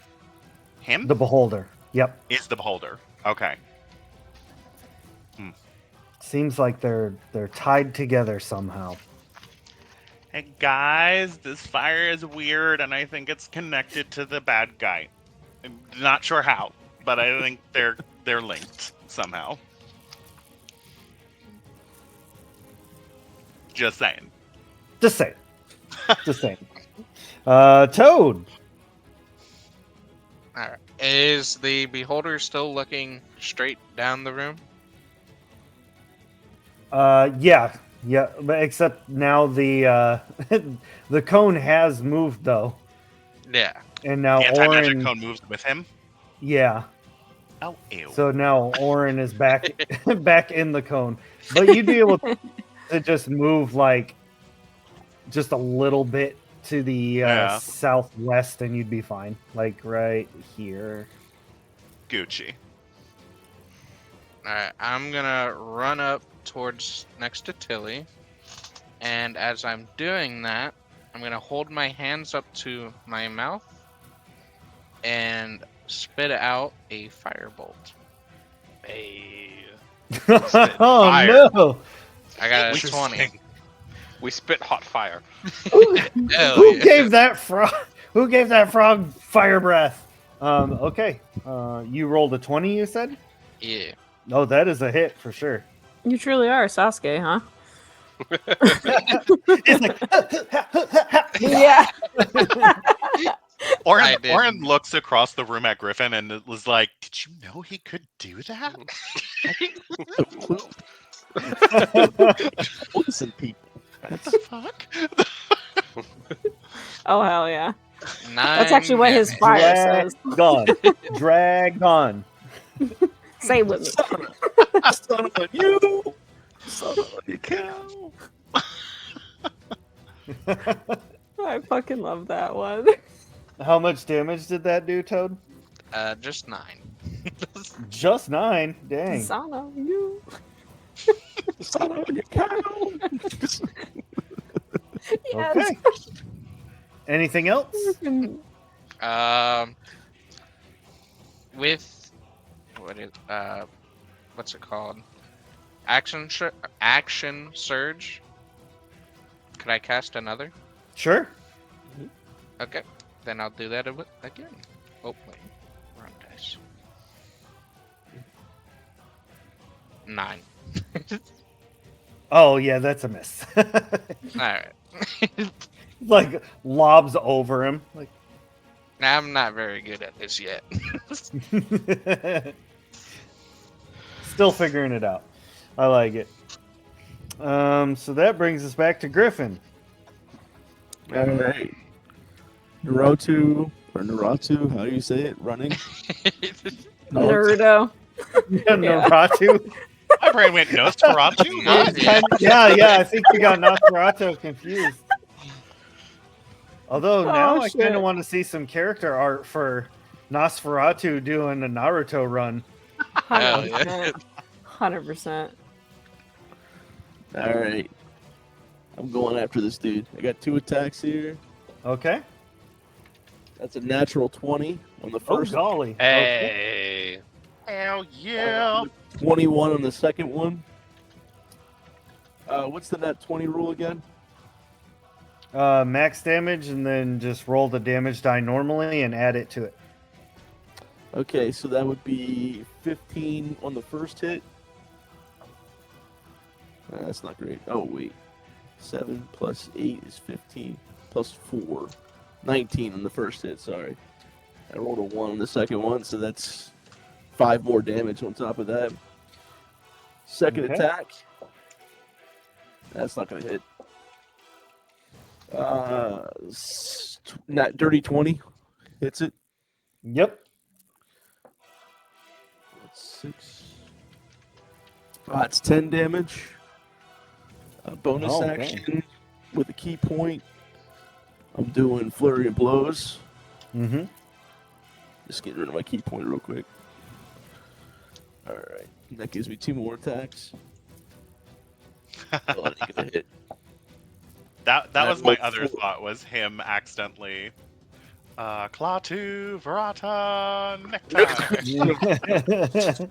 him? The beholder. Yep. Is the beholder. Okay. Seems like they're tied together somehow. Hey guys, this fire is weird and I think it's connected to the bad guy. I'm not sure how, but I think they're linked somehow. Just saying. Just saying. Just saying. Toad. Alright. Is the beholder still looking straight down the room? Yeah, but except now the the cone has moved though, Yeah. and now Anti-magic Orin. cone moves with him. Yeah, Oh, ew. so now Orin is back back in the cone, but you'd be able to just move like just a little bit to the Yeah. southwest, and you'd be fine. Like right here. Gucci. Alright, I'm gonna run up towards next to Tilly, and as I'm doing that, I'm gonna hold my hands up to my mouth and spit out a firebolt. Hey. Oh fire. no! I got a Interesting. 20. We spit hot fire. Who Hell yeah. gave that frog? Who gave that frog fire breath? Okay. You rolled a 20. You said. Yeah. Oh, that is a hit for sure. You truly are Sasuke, huh? It's like, Yeah. I did. Orin looks across the room at Griffin and it was like, "Did you know he could do that?" Listen, people. What the fuck? Oh hell yeah. That's actually what his fire says. drag on. Drag on. Say it with me. Son of you! Son of a cow! I fucking love that one. How much damage did that do, Toad? Just 9. Just 9. Dang. Son of you. Son of a cow! Yes. Okay. Anything else? With what's it called? Action surge. Could I cast another? Sure. Okay, then I'll do that again. Oh wait, wrong dice. 9. Oh yeah, that's a miss. All right. Like lobs over him. Like. Now I'm not very good at this yet. Still figuring it out. I like it. So that brings us back to Griffin. Alright. Hirotu Or Naruto, how do you say it? Running? Naruto. Naruto. My brain went Nosferatu. Not yet. Yeah, I think you got Nosferatu confused. Although now I kind shit. of want to see some character art for Nosferatu doing a Naruto run. Hell yeah. 100%. All right. I'm going after this dude. I got 2 attacks here. Okay. That's a natural 20 on the Oh, first. golly. Okay. Hey. Hell yeah. 21 on the second one. What's the net 20 rule again? Max damage, and then just roll the damage die normally and add it to it. Okay, so that would be 15 on the first hit. That's not great. Oh, wait. 7 plus 8 is 15. Plus 4. 19 on the first hit, sorry. I rolled a 1 on the second one, so that's 5 more damage on top of that. Second Okay. attack. That's not going to hit. Not dirty 20 hits it. Yep. That's 6. It's 10 damage. A bonus Oh, action with a key point. I'm doing flurry of blows. Mm-hmm. Just getting rid of my key point real quick. All right, that gives me 2 more attacks. Oh, that ain't gonna hit. That That was my was other four. thought, was him accidentally Klaatu, Verata, Nectar.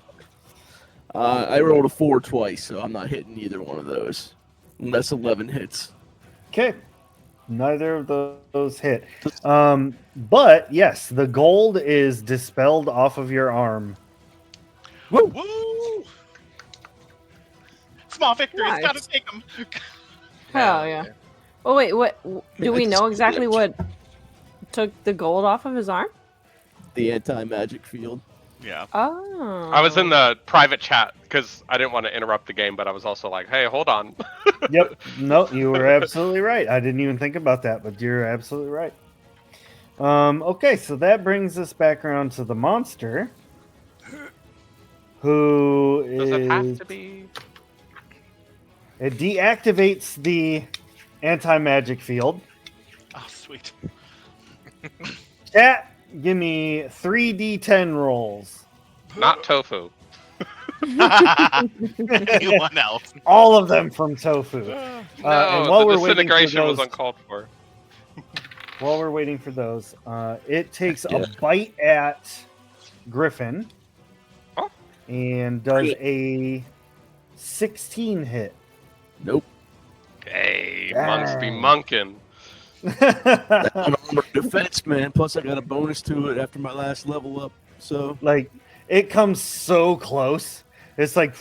I rolled a 4 twice, so I'm not hitting either one of those. And that's 11 hits. Okay. Neither of those hit. But yes, the gold is dispelled off of your arm. Woo! Small victories, Nice. gotta take them. Hell yeah. Oh wait, what? Do we know exactly what took the gold off of his arm? The anti-magic field. Yeah. Oh. I was in the private chat because I didn't want to interrupt the game, but I was also like, hey, hold on. Yep. No, you were absolutely right. I didn't even think about that, but you're absolutely right. Okay, so that brings us back around to the monster. Who Does it have is to be? it deactivates the anti-magic field. Oh, sweet. Chat, give me 3d10 rolls. Not tofu. Anyone else? All of them from Tofu. No, and while the we're waiting for disintegration was those- uncalled for. While we're waiting for those, it takes Yeah. a bite at Griffin Oh. and does a 16 hit. Nope. Hey, Dang. monks be monking. Unarmored defense, man. Plus, I got a bonus to it after my last level up. So, Like, it comes so close. It's like,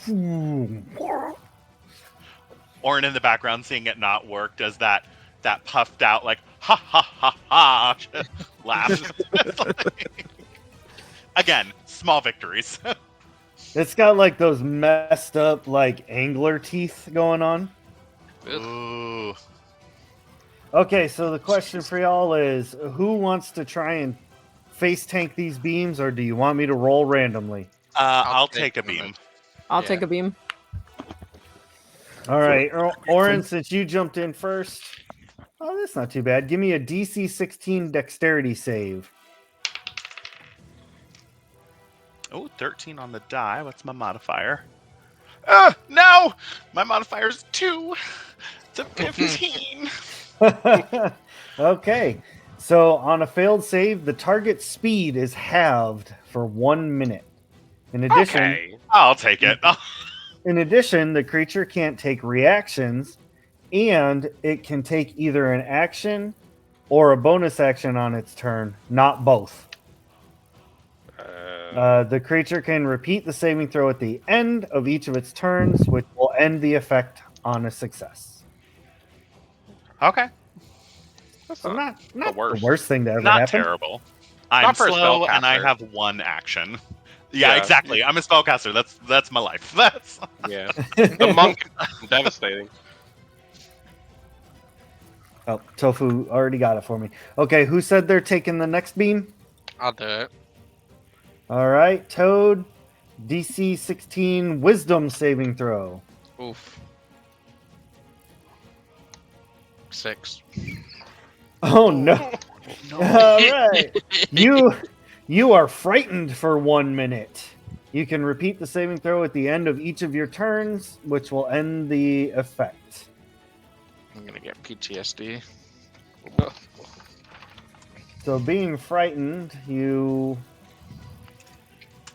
Orin in the background, seeing it not work, does that puffed out like ha ha ha ha laugh. Again, small victories. it's got like those messed up, like, angler teeth going on. Ooh. Okay, so the question for y'all is, who wants to try and face tank these beams, or do you want me to roll randomly? I'll take take a them. beam. I'll Yeah. take a beam. All right, Oren, since you jumped in first. Oh, that's not too bad. Give me a DC 16 dexterity save. Oh, 13 on the die. What's my modifier? No! My modifier's 2. It's a 15. Okay, so on a failed save, the target's speed is halved for 1 minute. In addition, Okay. I'll take it. the creature can't take reactions, and it can take either an action or a bonus action on its turn, not both. The creature can repeat the saving throw at the end of each of its turns, which will end the effect on a success. Okay. That's So not not the worst. the worst thing to ever Not happen. terrible. I'm Not for a slow and I spellcaster. have 1 action. Yeah, Yeah. exactly. I'm a spellcaster. That's my life. That's Yeah. The monk, devastating. Oh, Tofu already got it for me. Okay, who said they're taking the next beam? I'll do it. All right, Toad, DC 16 Wisdom saving throw. Oof. 6. Oh no! All right, you are frightened for 1 minute. You can repeat the saving throw at the end of each of your turns, which will end the effect. I'm gonna get PTSD. So, being frightened, you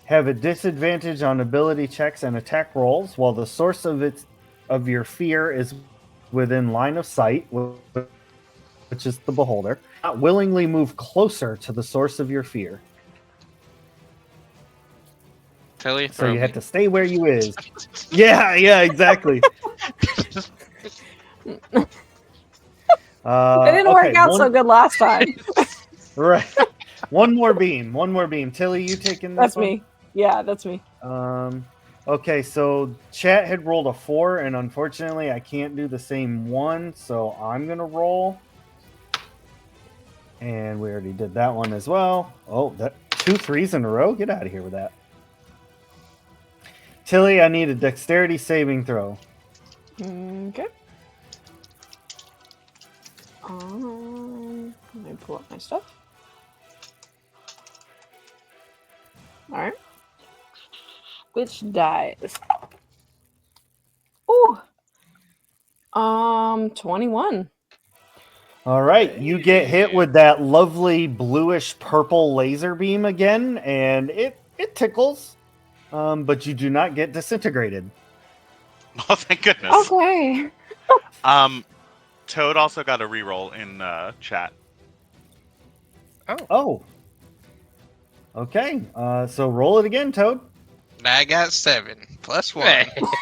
have a disadvantage on ability checks and attack rolls, while the source of your fear is within line of sight, which is the beholder. Not willingly move closer to the source of your fear. Tilly, So throw you me. have to stay where you is. Yeah, exactly. It didn't work out so good last time. Right. One more beam. Tilly, you taking this That's one? me. Yeah, that's me. Okay, so chat had rolled a 4, and unfortunately I can't do the same one, so I'm gonna roll. And we already did that one as well. Oh, that 2 3s in a row? Get out of here with that. Tilly, I need a dexterity saving throw. Okay. Let me pull up my stuff. All right. Which dies? Ooh. 21. All right, you get hit with that lovely bluish purple laser beam again, and it tickles, but you do not get disintegrated. Oh, thank goodness. Okay. Toad also got a reroll in chat. Oh. Okay, so roll it again, Toad. I got 7 plus 1.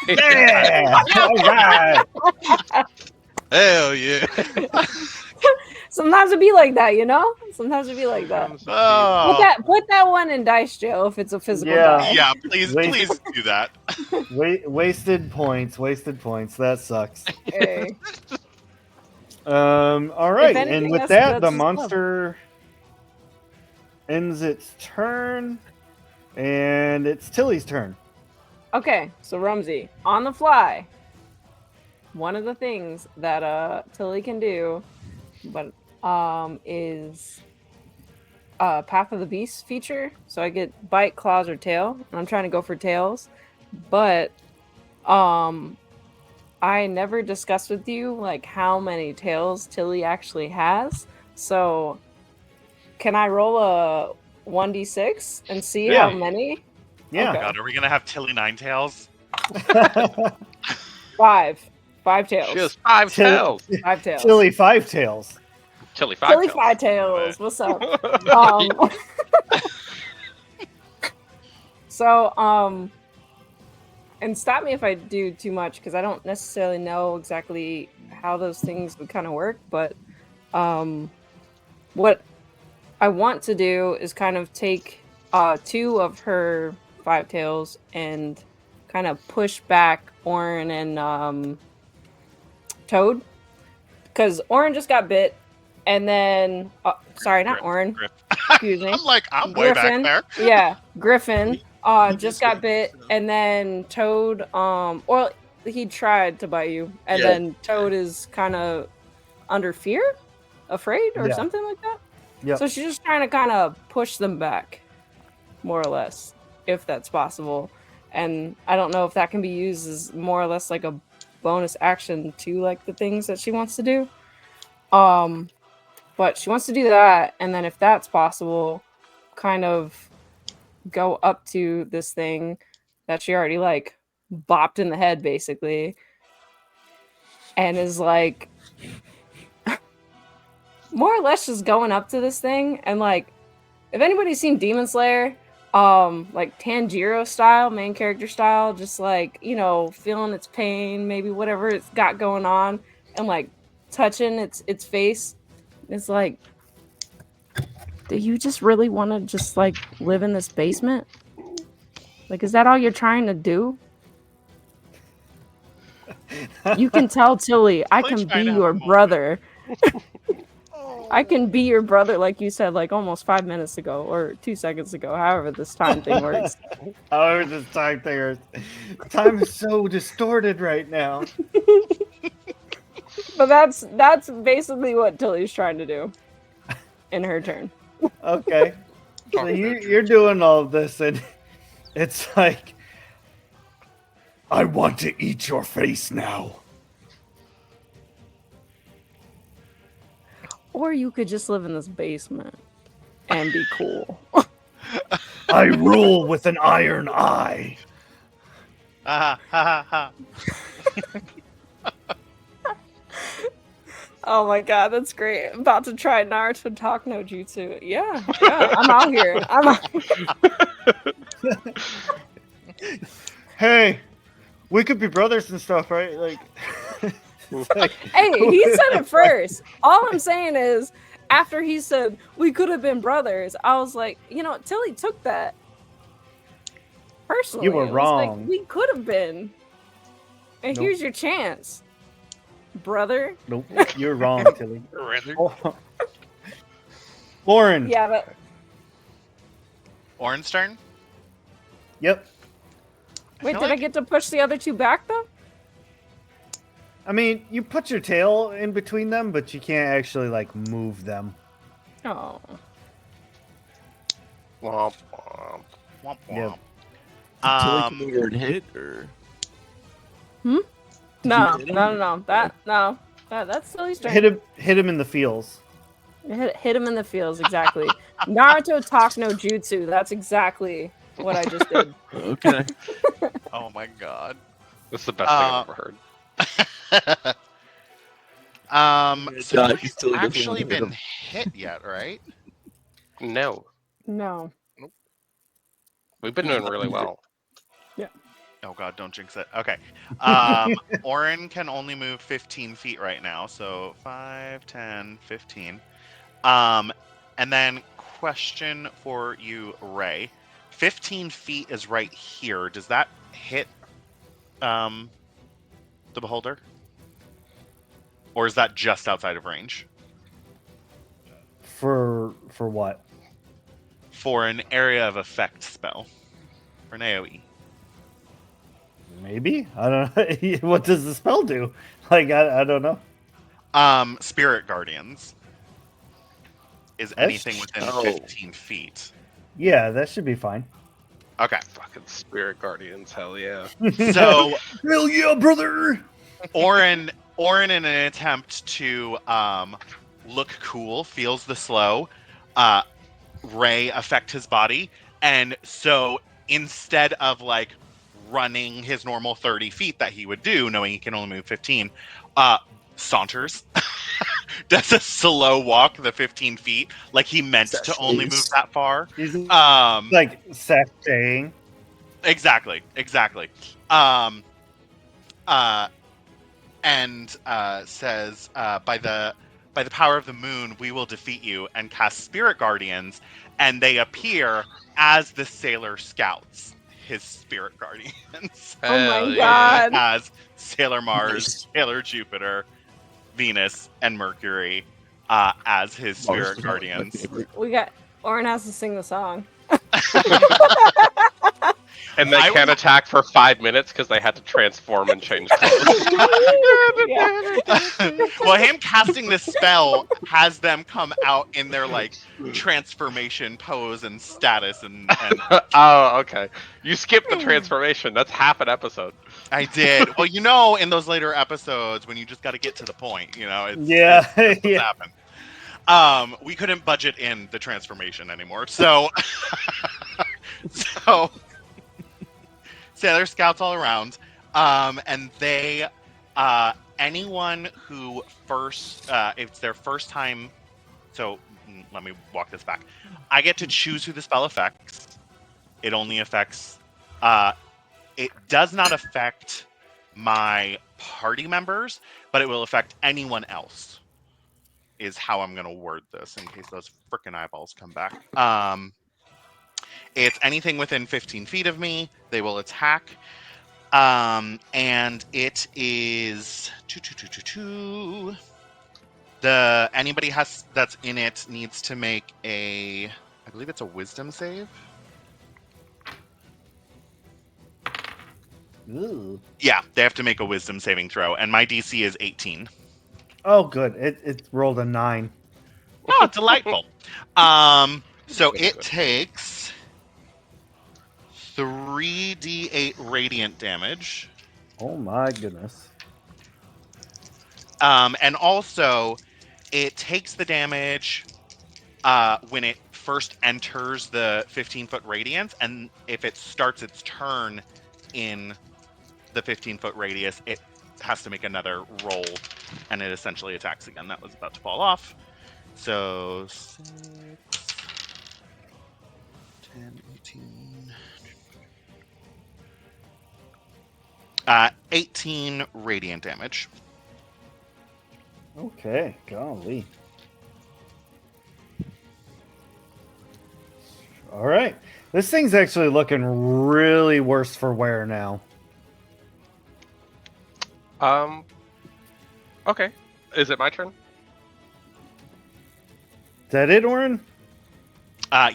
Yeah! All right! Hell yeah. Sometimes it'd be like that, you know? Sometimes it'd be like that. Oh, Put that one in dice jail if it's a physical Yeah. die. yeah, please Wait. do that. Wasted points. That sucks. Hey. All right, anything, and with that's that, the just monster ends its turn, and it's Tilly's turn. Okay, so Rumsey, on the fly. One of the things that Tilly can do, but is Path of the Beast feature. So I get bite, claws, or tail. And I'm trying to go for tails, but I never discussed with you like how many tails Tilly actually has. So can I roll a 1d6 and see Yeah. how many? Yeah. Okay. God, are we gonna have Tilly 9 tails? 5 tails. She has 5 tails. 5 tails. Tilly 5 tails. Tilly 5 Tilly tails. 5 tails. What's up? So, and stop me if I do too much because I don't necessarily know exactly how those things would kind of work. But what I want to do is kind of take 2 of her 5 tails and kind of push back Orin and Toad, because Orin just got bit, and then sorry, not Orin. Excuse me. I'm like, I'm way back there. Yeah, Griffin just got bit, and then Toad or he tried to bite you, and then Toad is kind of under fear, afraid, or Yeah. something like that. Yep. So she's just trying to kind of push them back, more or less, if that's possible. And I don't know if that can be used as more or less like a bonus action to like the things that she wants to do. But she wants to do that, and then if that's possible, kind of go up to this thing that she already like bopped in the head basically, and is like more or less just going up to this thing, and like if anybody's seen Demon Slayer, like Tanjiro style, main character style, just like, you know, feeling its pain, maybe whatever it's got going on, and like touching its face. It's like, do you just really want to just like live in this basement? Like, is that all you're trying to do? You can tell Tilly, I Like can be trying to have your a moment. brother. I can be your brother, like you said, like almost 5 minutes ago or 2 seconds ago, however this time thing works. However, this time thing time is so distorted right now. But that's basically what Tilly's trying to do in her turn. Okay. So you're doing all of this, and it's like, I want to eat your face now. Or you could just live in this basement and be cool. I rule with an iron eye. Ha ha ha. Oh my god, that's great. I'm about to try Naruto Talk no Jutsu. Yeah, I'm out here. I'm out. Hey, we could be brothers and stuff, right? Like, Hey, he said it first. All I'm saying is, after he said we could have been brothers, I was like, Tilly took that personally. You were It was like, wrong. we could have been. And Nope. here's your chance, brother. Nope, you're wrong, Tilly. Rather. Lauren. Yeah, but Orin's turn. Yep. wait, feel did I like- get to push the other two back though? I mean, you put your tail in between them, but you can't actually like move them. Oh, Womp womp. Womp Yep. womp. Tilly come over and hit, or no, hit no. That's Tilly's turn. Hit him in the feels. Hit him in the feels, exactly. Naruto Talk no Jutsu. That's exactly what I just did. okay. Oh my god. That's the best thing I've ever heard. So God, nobody's Tilly doesn't actually wanna hit been him. hit yet, right? No, No. we've been doing really well. Oh god, don't jinx it. Okay. Orin can only move 15 feet right now, so 5, 10, 15. And then question for you, Ray. 15 feet is right here. Does that hit the beholder? Or is that just outside of range? For what? For an area of effect spell. For an AoE. Maybe? I don't know. What does the spell do? Like, I don't know. Spirit Guardians is anything within 15 feet. Yeah, that should be fine. Okay. Fucking spirit guardians, hell yeah. So Hell yeah, brother! Orin in an attempt to look cool, feels the slow ray affect his body, and so instead of like running his normal 30 feet that he would do, knowing he can only move 15, saunters. Does a slow walk the 15 feet, like he meant to only move that far. He's like sashaying. Exactly. And says, by the power of the moon, we will defeat you, and cast Spirit Guardians, and they appear as the Sailor Scouts, his Spirit Guardians. Oh my Hell god. As Sailor Mars, Sailor Jupiter, Venus, and Mercury as his Spirit Guardians. Orin has to sing the song. And they can't attack for 5 minutes because they had to transform and change clothes. Well, him casting this spell has them come out in their like transformation pose and status and Oh, okay. You skipped the transformation. That's half an episode. I did. Well, in those later episodes when you just got to get to the point, it's Yeah, what's yeah. happened. We couldn't budget in the transformation anymore, so Sailor Scouts all around, and they anyone who first it's their first time. So let me walk this back. I get to choose who the spell affects. It only affects. It does not affect my party members, but it will affect anyone else. Is how I'm going to word this in case those frickin' eyeballs come back. It's anything within 15 feet of me. They will attack. And it is... Anybody that's in it needs to make I believe it's a wisdom save. Ooh. Yeah, they have to make a wisdom saving throw, and my DC is 18. Oh, good. It rolled a 9. Oh, delightful. So it takes 3d8 radiant damage. Oh my goodness. And also, it takes the damage when it first enters the 15-foot radius, and if it starts its turn in the 15-foot radius, it has to make another roll, and it essentially attacks again. That was about to fall off. So 6, 10, 18... 18 radiant damage. Okay, golly. All right. This thing's actually looking really worse for wear now. Okay. Is it my turn? Is that it, Orin?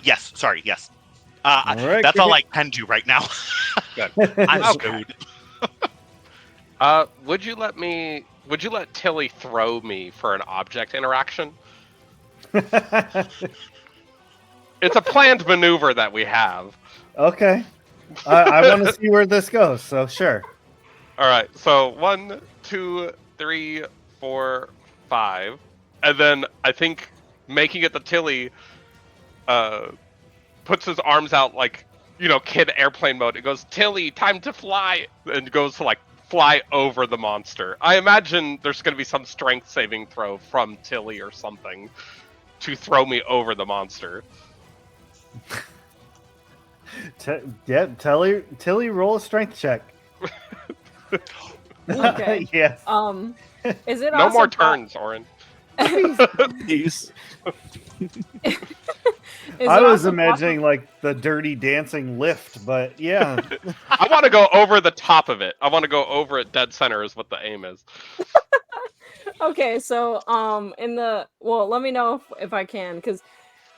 Yes. Sorry. Yes. All right, that's all I Cricket. can do right now. Good. I'm Okay. screwed. Would you let Tilly throw me for an object interaction? It's a planned maneuver that we have. Okay. I want to see where this goes, so sure. All right. So 1, 2, 3, 4, 5, and then I think making it the Tilly puts his arms out like kid airplane mode. It goes, Tilly, time to fly, and goes to like fly over the monster. I imagine there's going to be some strength saving throw from Tilly or something to throw me over the monster. Tilly, roll a strength check. Okay. Yes. Is it No also more turns, Orin. Peace. I was imagining like the Dirty Dancing lift, but yeah. I want to go over the top of it. I want to go over it dead center is what the aim is. Okay, so let me know if I can, because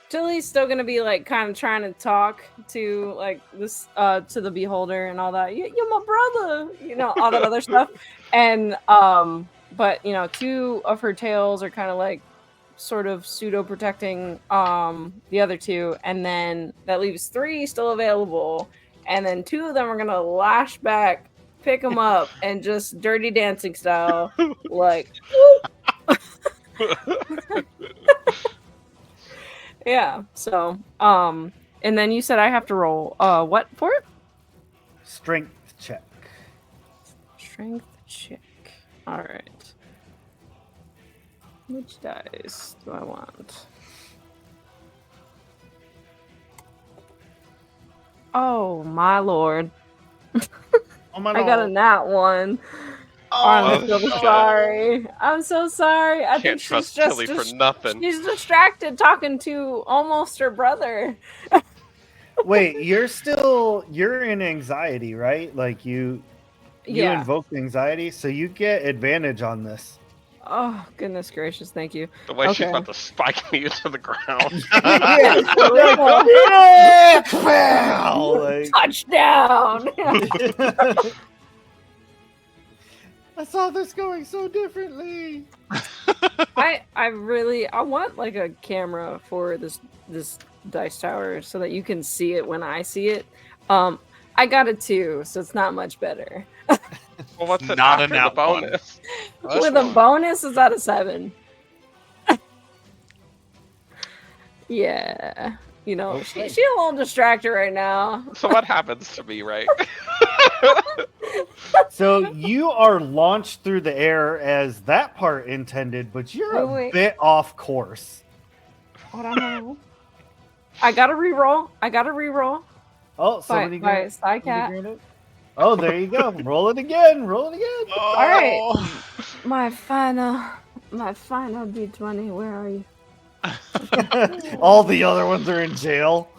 Tilly's still gonna be like kind of trying to talk to like this to the beholder and all that. You're my brother, all that other stuff. And but two of her tails are kind of like sort of pseudo protecting the other two, and then that leaves 3 still available, and then 2 of them are gonna lash back, pick them up, and just Dirty Dancing style like yeah. So and then you said I have to roll what for it? Strength check. Strength check. All right. Which dice do I want? Oh my lord! Oh my I got a nat 1. I'm so sorry. I'm so sorry. I Can't think she's trust just Tilly for nothing. She's distracted talking to almost her brother. Wait, you're in anxiety, right? Like you invoked anxiety, so you get advantage on this. Oh goodness gracious! Thank you. The way she's Okay. about to spike me into the ground. Touchdown! I saw this going so differently. I want like a camera for this dice tower so that you can see it when I see it. I got a 2, so it's not much better. Well, what's it Not after a the nat one. bonus? With a bonus, is that a 7? Yeah. Okay. She's a little distracted right now. So what happens to me, right? So you are launched through the air as that part intended, but you're Wait. a bit off course. Hold on. I gotta reroll. Oh, somebody by got Psycat. Oh, there you go. Roll it again. All right. My final D20. Where are you? All the other ones are in jail.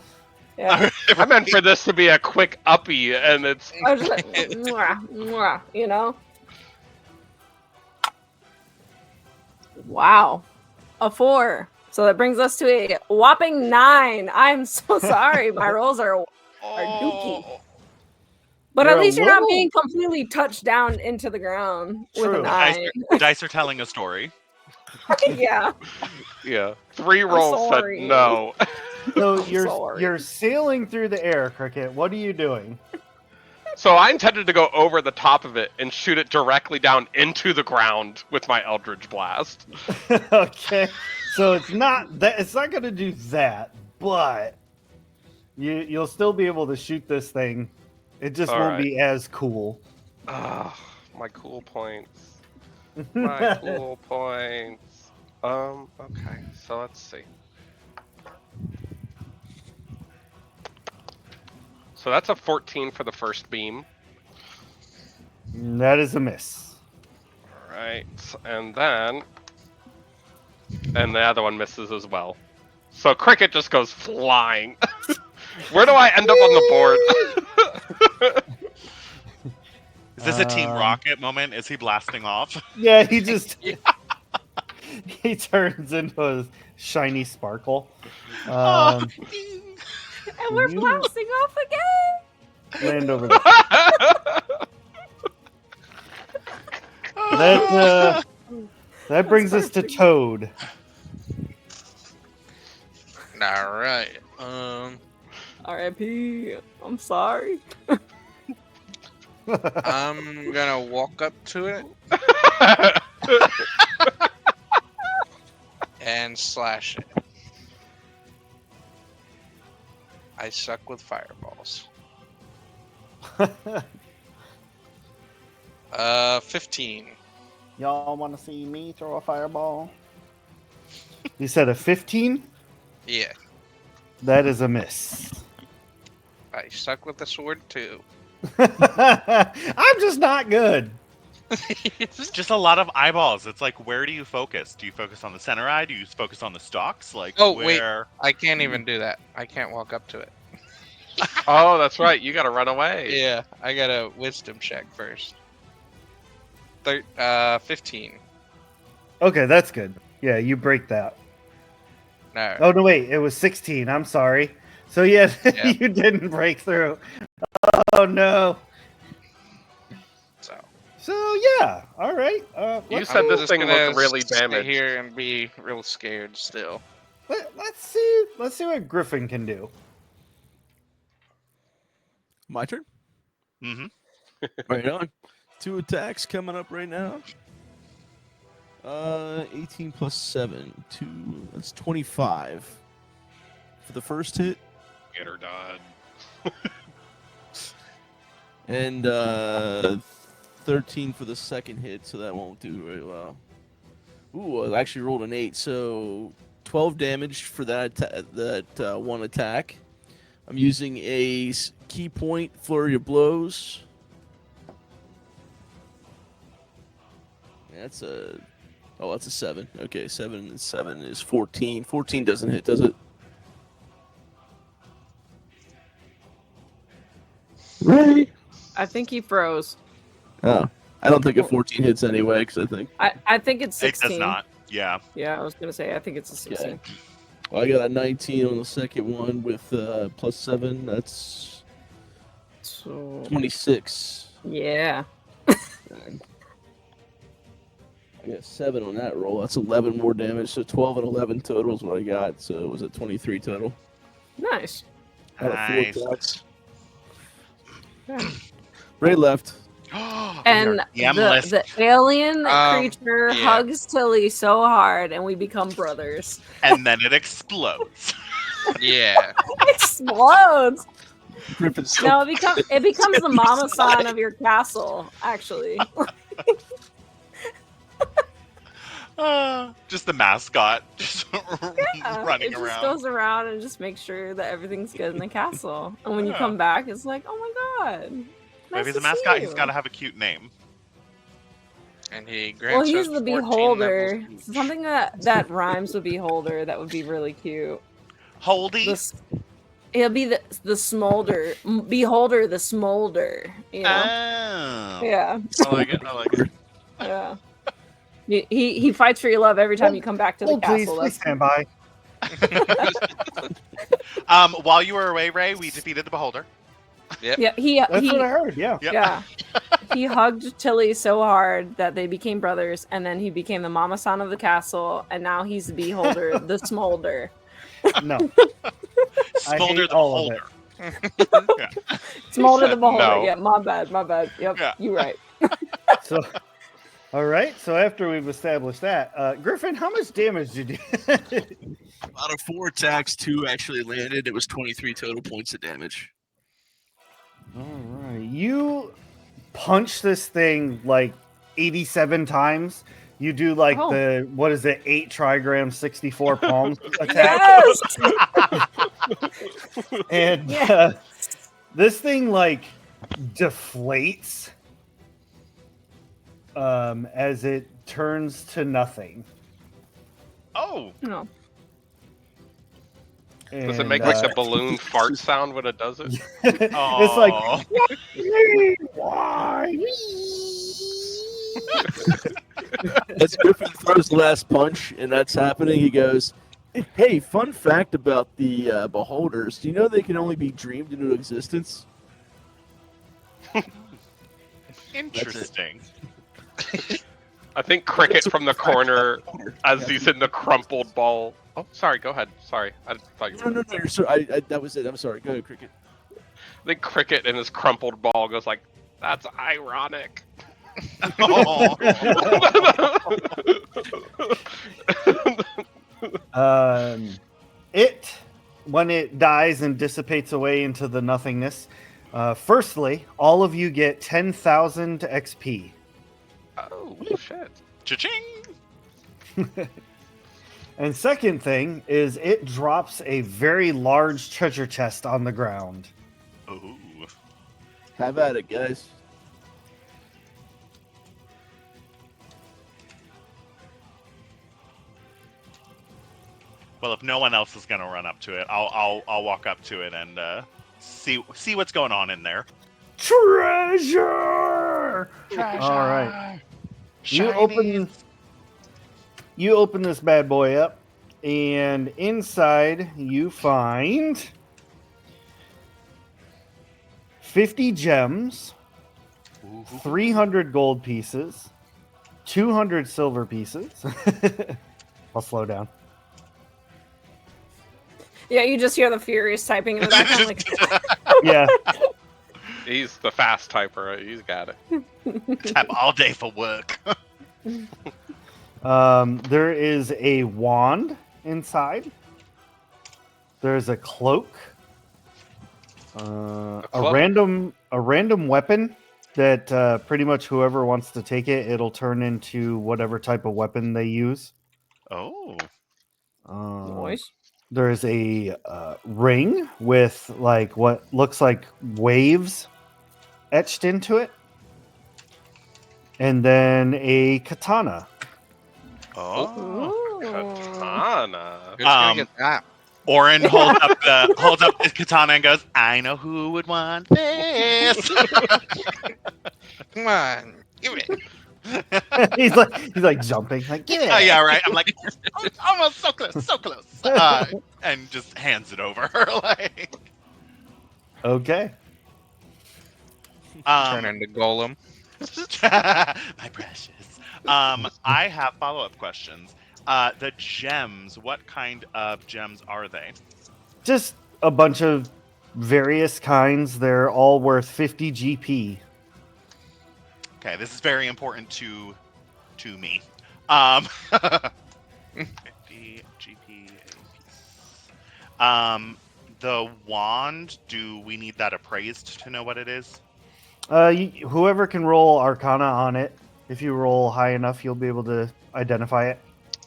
Yeah. I meant for this to be a quick uppy, and it's I was just like, mwah, mwah, Wow. a 4. So that brings us to a whopping 9. I'm so sorry. My rolls are dookie. But You're at a least you're not little- being completely touched down into the ground with a True. 9. Dice are telling a story. Yeah. Yeah. 3 rolls said sorry. no. So sorry. you're sailing through the air, Cricket. What are you doing? So I intended to go over the top of it and shoot it directly down into the ground with my Eldritch Blast. Okay. So it's not going to do that, but you'll still be able to shoot this thing. It just All won't right. be as cool. Ah, my cool points. My cool points. Okay, so let's see. So that's a 14 for the first beam. That is a miss. Alright, and then... And the other one misses as well. So Cricket just goes flying. Where do I end up on the board? Is this a Team Rocket moment? Is he blasting off? Yeah, he just... he turns into a shiny sparkle. And we're you- blasting off again. Land over there. That brings us to Toad. All right. R.I.P. I'm sorry. I'm gonna walk up to it and slash it. I suck with fireballs. 15. Y'all want to see me throw a fireball? You said a 15? Yeah, That is a miss. I suck with the sword too. I'm just not good. It's just a lot of eyeballs. It's like, where do you focus? Do you focus on the center eye? Do you focus on the stalks? Like, Oh, wait. where? I can't even do that. I can't walk up to it. Oh, that's right. You gotta run away. Yeah, I got a wisdom check first. 15. Okay, that's good. Yeah, you break that. No. Oh, no, wait. It was 16. I'm sorry. So, yeah, Yeah. you didn't break through. Oh, no. So, yeah. All right. You said this thing looked really Stay damaged. here and be real scared still. Let's see what Griffin can do. My turn. Mm-hmm. Right on. 2 attacks coming up right now. 18 plus 7. 2. That's 25. For the first hit. Get her done. And 13 for the second hit, so that won't do very well. Ooh, I actually rolled an 8, so 12 damage for that one attack. I'm using a key point, flurry of blows. That's a 7. Okay, 7 and 7 is 14. 14 doesn't hit, does it? Right. I think he froze. Oh, I don't think a 14 hits anyway, because I think it's It 16. does not. Yeah. Yeah, I was gonna say I think it's a 16. Well, I got a 19 on the second one with plus 7. That's So 26. yeah. I got 7 on that roll. That's 11 more damage. So 12 and 11 total is what I got. So it was at 23 total. Nice. Out of 4 Nice. attacks. Yeah. Right left. And the alien creature yeah. hugs Tilly so hard, and we become brothers. And then it explodes. Yeah. Explodes. Griffin's so No, it becomes the mama san of your castle. Actually, Just the mascot just running it just around. goes around and just makes sure that everything's good in the castle. And when you Yeah. come back, it's like, oh my god. If nice he's to a mascot, see he's you. got to have a cute name. And he Well, grants he's us the 14 beholder. levels each. Something that rhymes with beholder. That would be really cute. Holdy. It'll be the smolder. Beholder the smolder. You know? Oh. Yeah. I like it. I like it. Yeah. He fights for your love every time you come back to the Please, castle. please That's- stand by. While you were away, Ray, we defeated the Beholder. Yeah, he That's what I heard. Yeah. Yep. yeah. He hugged Tilly so hard that they became brothers, and then he became the mama-san of the castle, and now he's the beholder, the smolder. No. Smolder the all of Beholder. Smolder the said beholder. no. Yeah, my bad. Yep, Yeah. you're right. So, all right. So after we've established that, Griffin, how much damage did you? Out of 4 attacks, 2 actually landed. It was 23 total points of damage. All right. You punch this thing like 87 times. You do like Oh. the, what is it, 8 trigrams, 64 palms attack. Yes. And Yeah. this thing like deflates as it turns to nothing. Oh, No. Does it And, make like the balloon fart sound when it does it? it's like, Aw. why? As Griffin throws the last punch, and that's happening, he goes, "Hey, fun fact about the beholders. Do you know they can only be dreamed into existence?" Interesting. I think Cricket from the corner as he's in the crumpled ball. Oh, sorry. Go ahead. Sorry, I thought you were. No. You're so, I, that was it. I'm sorry. Go ahead, Cricket. I think Cricket in his crumpled ball goes like, "That's ironic." Oh. It, when it dies and dissipates away into the nothingness, firstly, all of you get 10,000 XP. Oh shit! Cha-ching! And second thing is it drops a very large treasure chest on the ground. Ooh. Have at it, guys. Well, if no one else is gonna run up to it, I'll walk up to it and see what's going on in there. Treasure! All right. You open this bad boy up, and inside you find 50 gems, 300 gold pieces, 200 silver pieces. I'll slow down. Yeah, you just hear the furious typing in the background. Like, Yeah. He's the fast typer. He's got it. Tap all day for work. There is a wand inside. There's a cloak. A cloak? random weapon that pretty much whoever wants to take it, it'll turn into whatever type of weapon they use. Oh. noise. There's a ring with like what looks like waves etched into it, and then a katana. Oh. Katana. Who's gonna get that? Oren holds up the katana and goes, "I know who would want this." Come on, give it. he's like jumping, like give it. Oh, yeah, right. I'm like, almost so close, and just hands it over. Like, Okay. Turn into Golem. my precious. I have follow-up questions. The gems. What kind of gems are they? Just a bunch of various kinds. They're all worth 50 GP. Okay, this is very important to me. 50 GP a piece. The wand. Do we need that appraised to know what it is? Whoever can roll Arcana on it, if you roll high enough, you'll be able to identify it.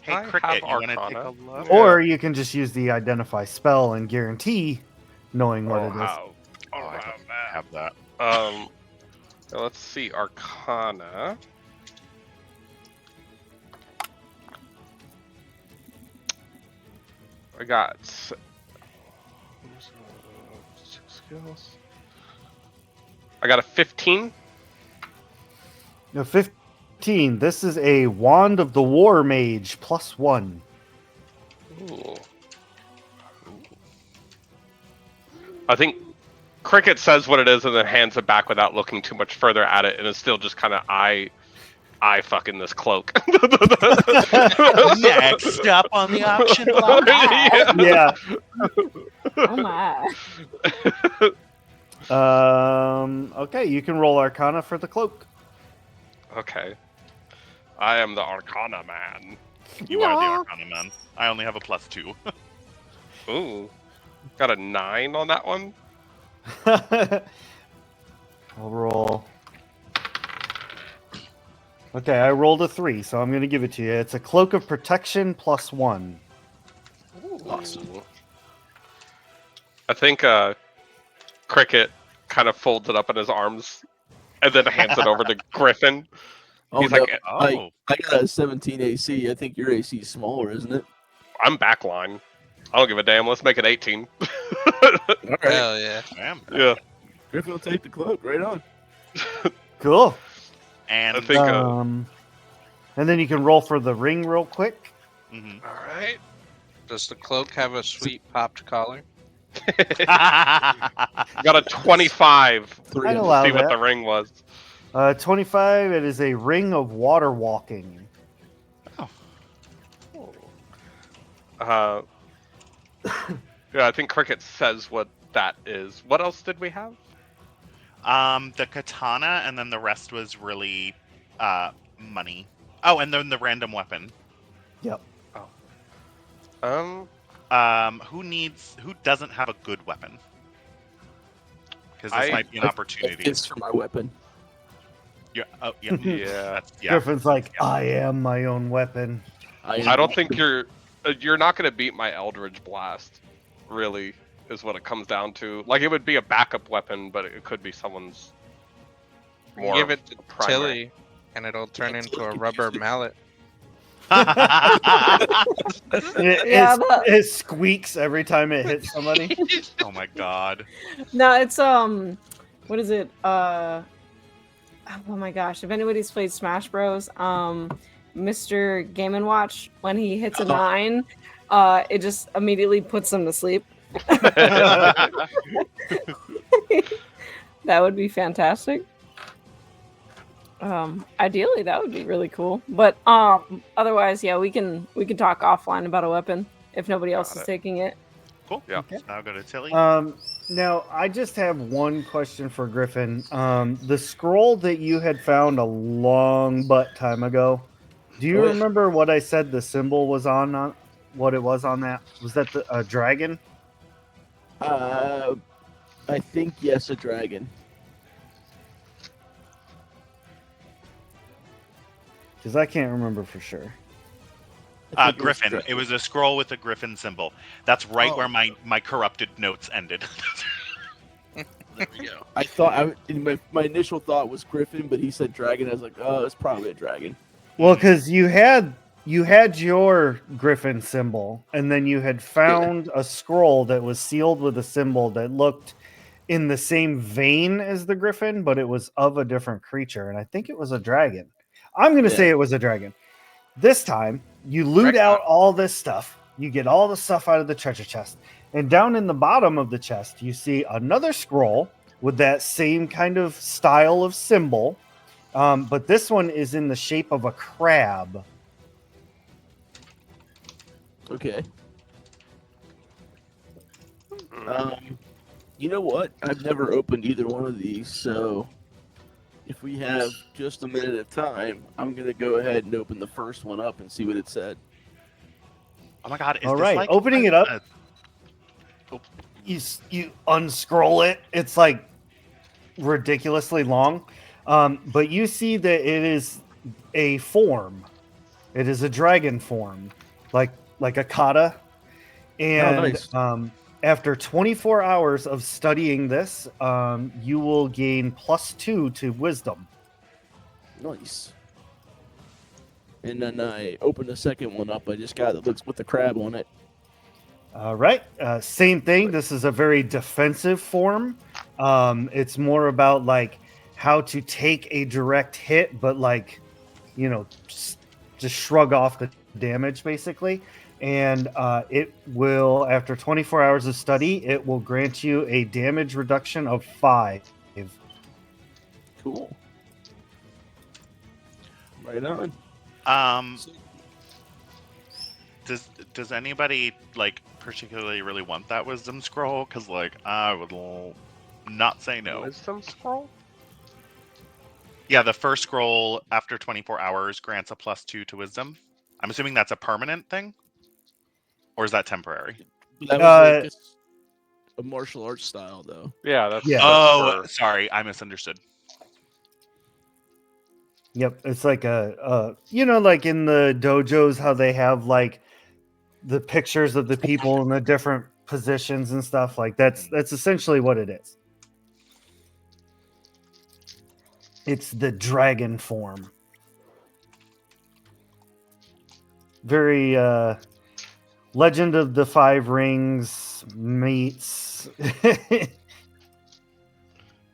Hey, I Cricket, have you want to take a Arcana. look? Yeah. Or you can just use the identify spell and guarantee knowing what Oh, it is. how? Oh, I don't have that. Let's see, Arcana. I got 6 skills. I got a 15. No, 15 15. This is a Wand of the War Mage +1. Ooh. I think Cricket says what it is and then hands it back without looking too much further at it, and is still just kind of eye fucking this cloak. Next up on the auction block. Yeah. Oh my. Okay, you can roll Arcana for the cloak. Okay. I am the Arcana man. You are the Arcana man. I only have a +2. Ooh. Got a 9 on that one. I'll roll. Okay, I rolled a 3, so I'm going to give it to you. It's a Cloak of Protection +1. Awesome. I think Cricket kind of folds it up in his arms and then hands it over to Griffin. Oh, He's no. like, Oh, I got a 17 AC. I think your AC is smaller, isn't it? I'm backline. I don't give a damn. Let's make it 18. All right. Hell yeah. damn. Yeah. Griffin will take the cloak. Right on. Cool. And I think. And then you can roll for the ring real quick. mhm. All right. Does the cloak have a sweet popped collar? Got a 25. I'd to allow see what that. the ring was. 25, it is a Ring of Water Walking. Yeah, I think Cricket says what that is. What else did we have? The katana, and then the rest was really money. Oh, and then the random weapon. Yep. Who doesn't have a good weapon? Because this I- might be an opportunity. It's for my weapon. Yeah. Oh, yeah. Yeah. That's- yeah. Griffin's like, I am my own weapon. I don't think you're not going to beat my Eldritch Blast, really, is what it comes down to. Like, it would be a backup weapon, but it could be someone's more Give it to primary. Tilly, and it'll turn into a rubber mallet. Yeah, but- It squeaks every time it hits somebody. Oh my god. No, it's what is it? Oh my gosh! If anybody's played Smash Bros, Mr. Game and Watch, when he hits a 9, it just immediately puts him to sleep. That would be fantastic. Ideally, that would be really cool. But otherwise, yeah, we can talk offline about a weapon if nobody else Got is it. taking it. Cool. Yeah. Okay. I'll go to Tilly. Now, I just have one question for Griffin. The scroll that you had found a long butt time ago, do you Oh, yeah. remember what I said the symbol was on what it was on that? Was that a dragon? I think yes, a dragon. Because I can't remember for sure. I think it was Griffin. dragon. It was a scroll with a griffin symbol. That's right Oh. where my corrupted notes ended. There we go. I thought my initial thought was Griffin, but he said dragon. I was like, oh, it's probably a dragon. Well, because you had your griffin symbol, and then you had found a scroll that was sealed with a symbol that looked in the same vein as the griffin, but it was of a different creature, and I think it was a dragon. I'm going to Yeah. say it was a dragon. This time, you loot out all this stuff. You get all the stuff out of the treasure chest. And down in the bottom of the chest, you see another scroll with that same kind of style of symbol. But this one is in the shape of a crab. Okay. You know what? I've never opened either one of these, so if we have just a minute of time, I'm gonna go ahead and open the first one up and see what it said. Oh my god! Is All this right, like opening it up. You unscroll it. It's like ridiculously long. But you see that it is a form. It is a dragon form, like a kata. And nice. After 24 hours of studying this, you will gain +2 to wisdom. Nice. And then I opened the second one up. I just got it looks with the crab on it. All right. Same thing. This is a very defensive form. It's more about like how to take a direct hit, but like just shrug off the damage basically. And it will, after 24 hours of study, it will grant you a damage reduction of 5. Cool. Right on. Does anybody like particularly really want that wisdom scroll? Because like I would not say no. Wisdom scroll? Yeah, the first scroll after 24 hours grants a +2 to wisdom. I'm assuming that's a permanent thing, or is that temporary? That was a martial arts style, though. Yeah, that's. Yeah. Oh, sorry, I misunderstood. Yep, it's like like in the dojos, how they have like the pictures of the people in the different positions and stuff. Like that's essentially what it is. It's the dragon form. Very Legend of the Five Rings meets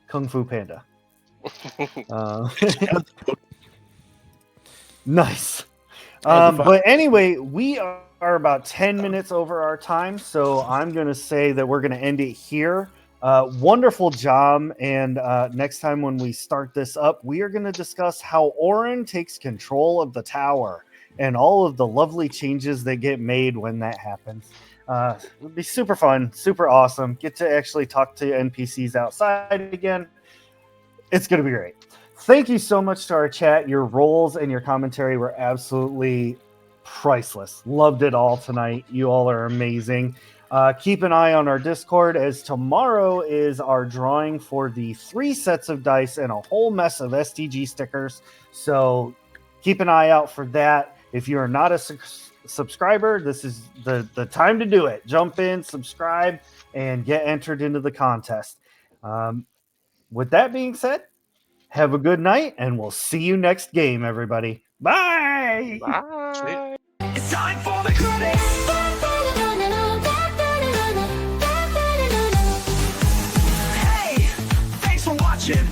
Kung Fu Panda. Nice. But anyway, we are about 10 minutes over our time, so I'm going to say that we're going to end it here. Wonderful job, and next time when we start this up, we are going to discuss how Orin takes control of the tower and all of the lovely changes that get made when that happens. It'll be super fun, super awesome. Get to actually talk to NPCs outside again. It's going to be great. Thank you so much to our chat. Your roles and your commentary were absolutely priceless. Loved it all tonight. You all are amazing. Keep an eye on our Discord, as tomorrow is our drawing for the 3 sets of dice and a whole mess of STG stickers. So keep an eye out for that. If you are not a subscriber, this is the time to do it. Jump in, subscribe, and get entered into the contest. With that being said, have a good night, and we'll see you next game, everybody. Bye! Bye. It's time for the credits. Hey, thanks for watching.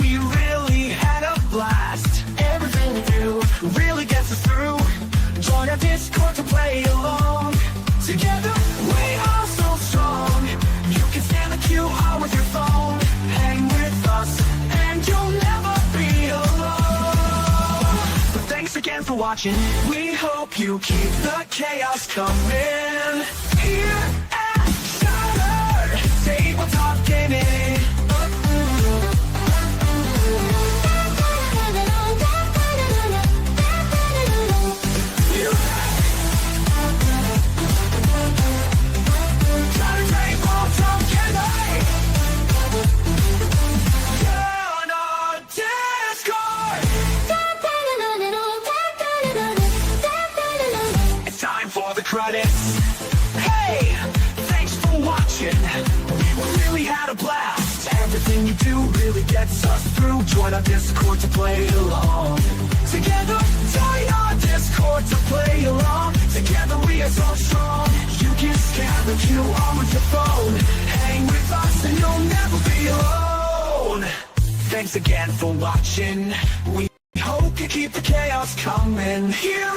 We really had a blast. Everything we do really gets us through. Join our Discord to play along. Together we are so strong. You can scan the QR with your phone. Hang with us, and you'll never be alone. But thanks again for watching. We hope you keep the chaos coming. Here at Shattered, tabletop gaming. Shattered tabletop gaming. Join our Discord. It's time for the credits. Hey, thanks for watching. We really had a blast. Everything you do really gets us through. Join our Discord to play along. Together, join our Discord to play along. Together we are so strong. You can scan the QR with your phone. Hang with us and you'll never be alone. Thanks again for watching. We hope you keep the chaos coming. Here